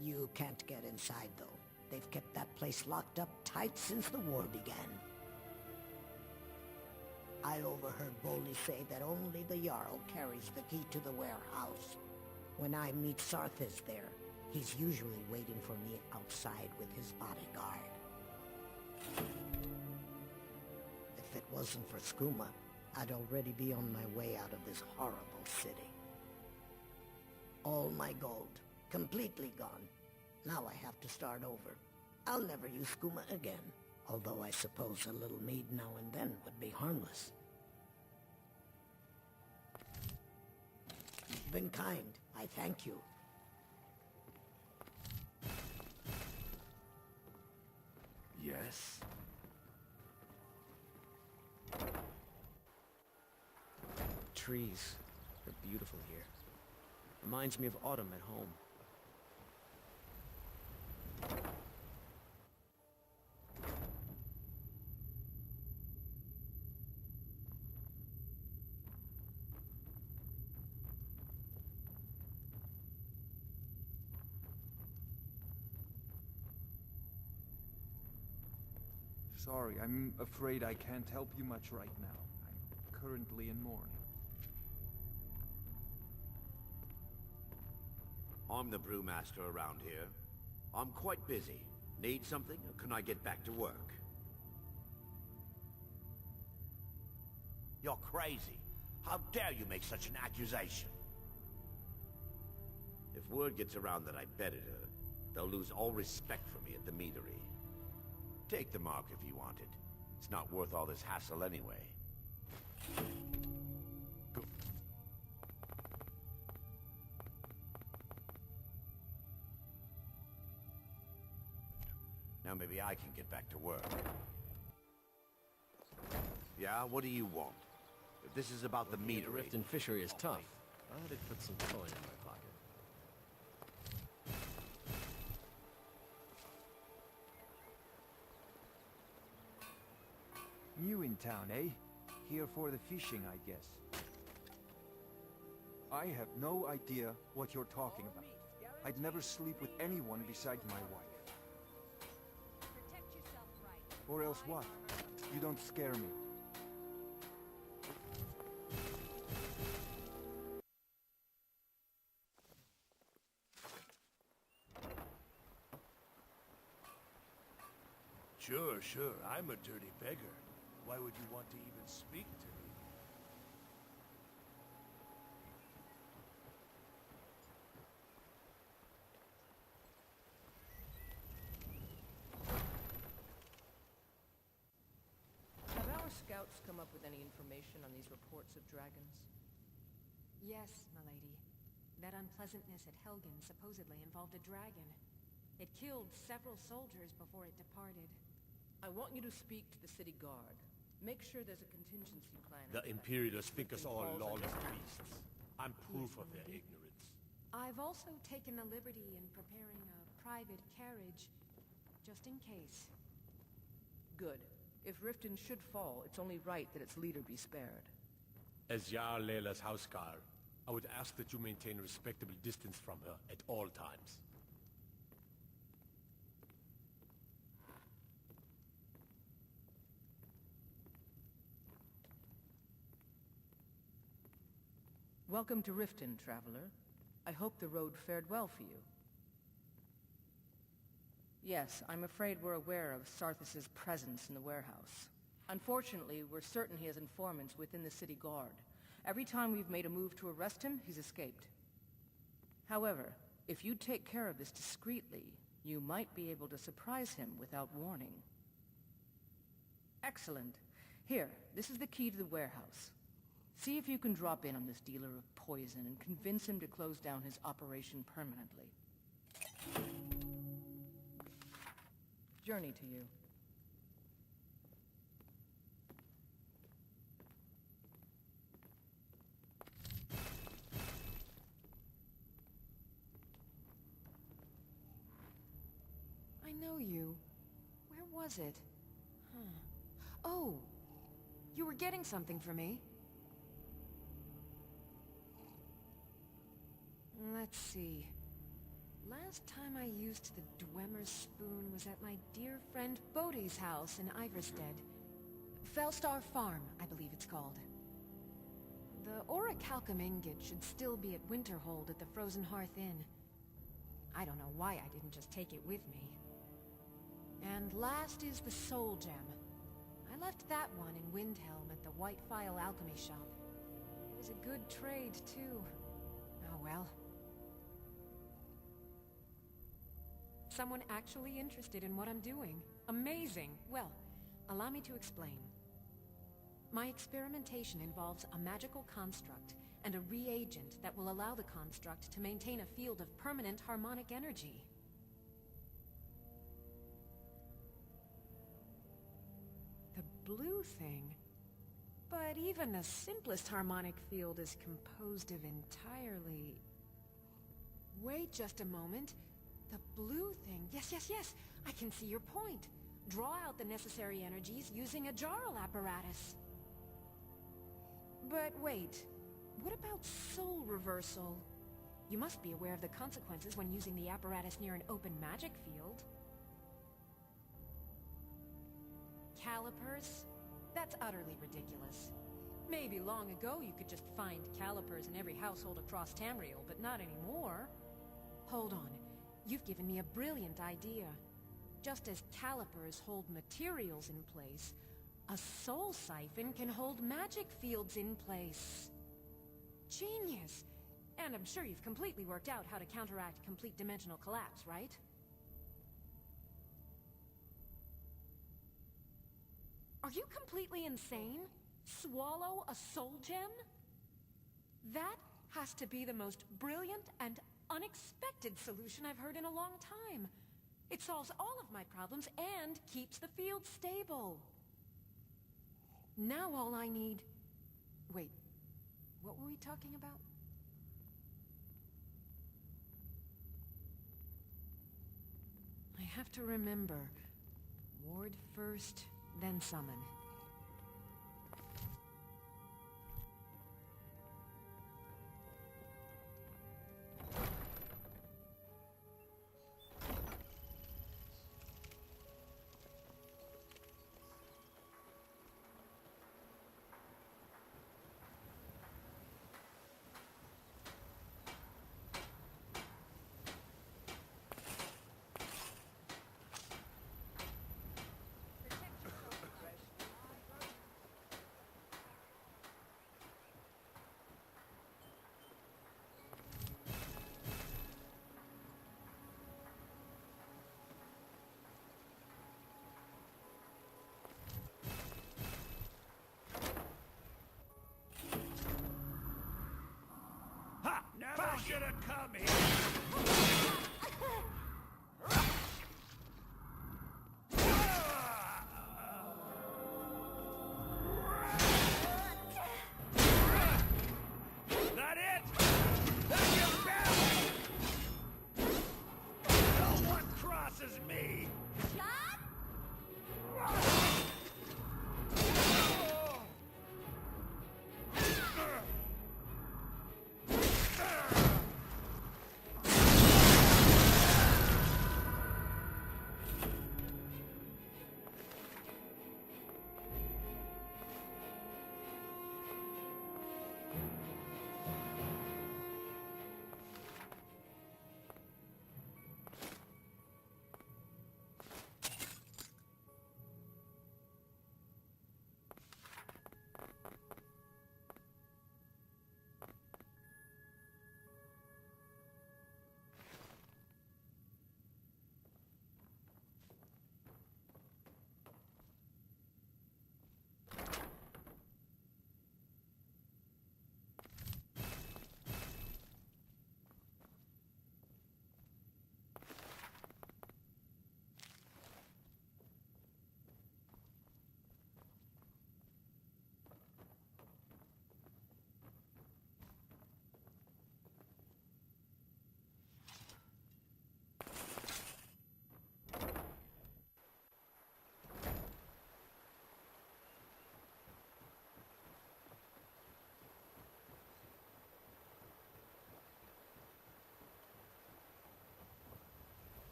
You can't get inside, though. They've kept that place locked up tight since the war began. I overheard Bolly say that only the Jarl carries the key to the warehouse. When I meet Sarthas there, he's usually waiting for me outside with his bodyguard. If it wasn't for skooma, I'd already be on my way out of this horrible city. All my gold, completely gone. Now I have to start over. I'll never use skooma again, although I suppose a little mead now and then would be harmless. You've been kind. I thank you. Yes? Trees. They're beautiful here. Reminds me of autumn at home. Sorry, I'm afraid I can't help you much right now. I'm currently in mourning. I'm the brewmaster around here. I'm quite busy. Need something, or can I get back to work? You're crazy. How dare you make such an accusation? If word gets around that I betted her, they'll lose all respect for me at the meadery. Take the mark if you want it. It's not worth all this hassle anyway. Now maybe I can get back to work. Yeah, what do you want? If this is about the meadery... The Riften Fishery is tough. I had to put some coin in my pocket. New in town, eh? Here for the fishing, I guess. I have no idea what you're talking about. I'd never sleep with anyone besides my wife. Or else what? You don't scare me. Sure, I'm a dirty beggar. Why would you want to even speak to me? scouts come up with any information on these reports of dragons? Yes, milady. That unpleasantness at Helgen supposedly involved a dragon. It killed several soldiers before it departed. I want you to speak to the city guard. Make sure there's a contingency plan. The Imperials think us all falls under lawless beasts. I'm proof of their ignorance. I've also taken the liberty in preparing a private carriage, just in case. Good. If Riften should fall, it's only right that its leader be spared. As Jarl Leila's housecarl, I would ask that you maintain a respectable distance from her at all times. Welcome to Riften, traveler. I hope the road fared well for you. Yes, I'm afraid we're aware of Sarthis' presence in the warehouse. Unfortunately, we're certain he has informants within the city guard. Every time we've made a move to arrest him, he's escaped. However, if you take care of this discreetly, you might be able to surprise him without warning. Excellent. Here, this is the key to the warehouse. See if you can drop in on this dealer of poison and convince him to close down his operation permanently. Journey to you. I know you. Where was it? Oh! You were getting something for me. Let's see. Last time I used the Dwemer spoon was at my dear friend Bodhi's house in Iverstead. Fellstar Farm, I believe it's called. The orichalcum ingot should still be at Winterhold at the Frozen Hearth Inn. I don't know why I didn't just take it with me. And last is the Soul Gem. I left that one in Windhelm at the White Phial Alchemy Shop. It was a good trade, too. Oh well. Someone actually interested in what I'm doing. Amazing! Well, allow me to explain. My experimentation involves a magical construct and a reagent that will allow the construct to maintain a field of permanent harmonic energy. The blue thing? But even the simplest harmonic field is composed of entirely... Wait just a moment. The blue thing. Yes. I can see your point. Draw out the necessary energies using a Jarl apparatus. But wait. What about soul reversal? You must be aware of the consequences when using the apparatus near an open magic field. Calipers? That's utterly ridiculous. Maybe long ago you could just find calipers in every household across Tamriel, but not anymore. Hold on. You've given me a brilliant idea. Just as calipers hold materials in place, a soul siphon can hold magic fields in place. Genius! And I'm sure you've completely worked out how to counteract complete dimensional collapse, right? Are you completely insane? Swallow a soul gem? That has to be the most brilliant and unexpected solution I've heard in a long time. It solves all of my problems and keeps the field stable. Now all I need... Wait, what were we talking about? I have to remember. Ward first, then summon. should have come here! That it? That's your best! No one crosses me!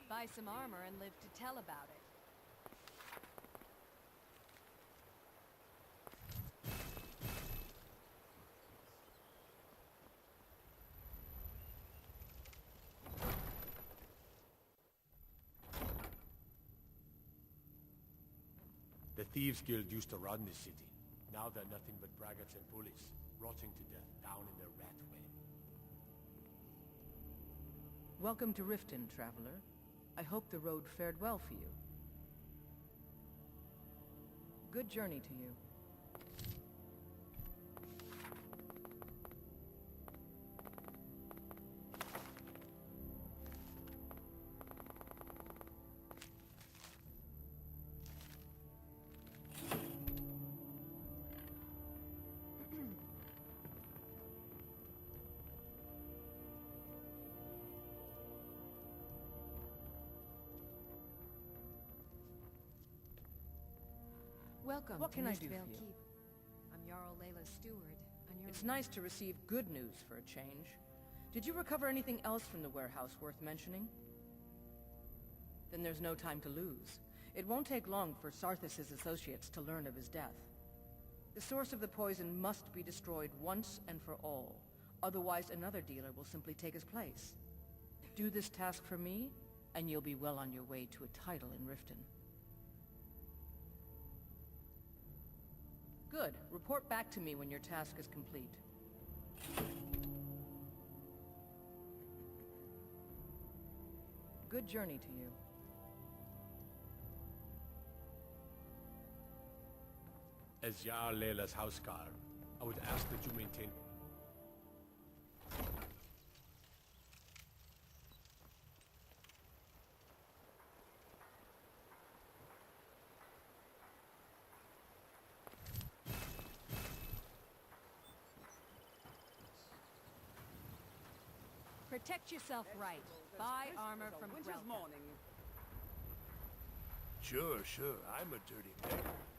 Buy some armor and live to tell about it. The Thieves Guild used to run this city. Now they're nothing but braggarts and bullies, rotting to death down in their rat way. Welcome to Riften, traveler. I hope the road fared well for you. Good journey to you. Welcome What to can I do Mistvale for you? Keep. I'm Jarl Layla's steward, and you're... It's nice to receive good news for a change. Did you recover anything else from the warehouse worth mentioning? Then there's no time to lose. It won't take long for Sarthis' associates to learn of his death. The source of the poison must be destroyed once and for all. Otherwise, another dealer will simply take his place. Do this task for me, and you'll be well on your way to a title in Riften. Good. Report back to me when your task is complete. Good journey to you. As Jarl Layla's houseguard, I would ask that you maintain... Protect yourself right. Buy armor from Winter's Grelka. morning. Sure, I'm a dirty beggar.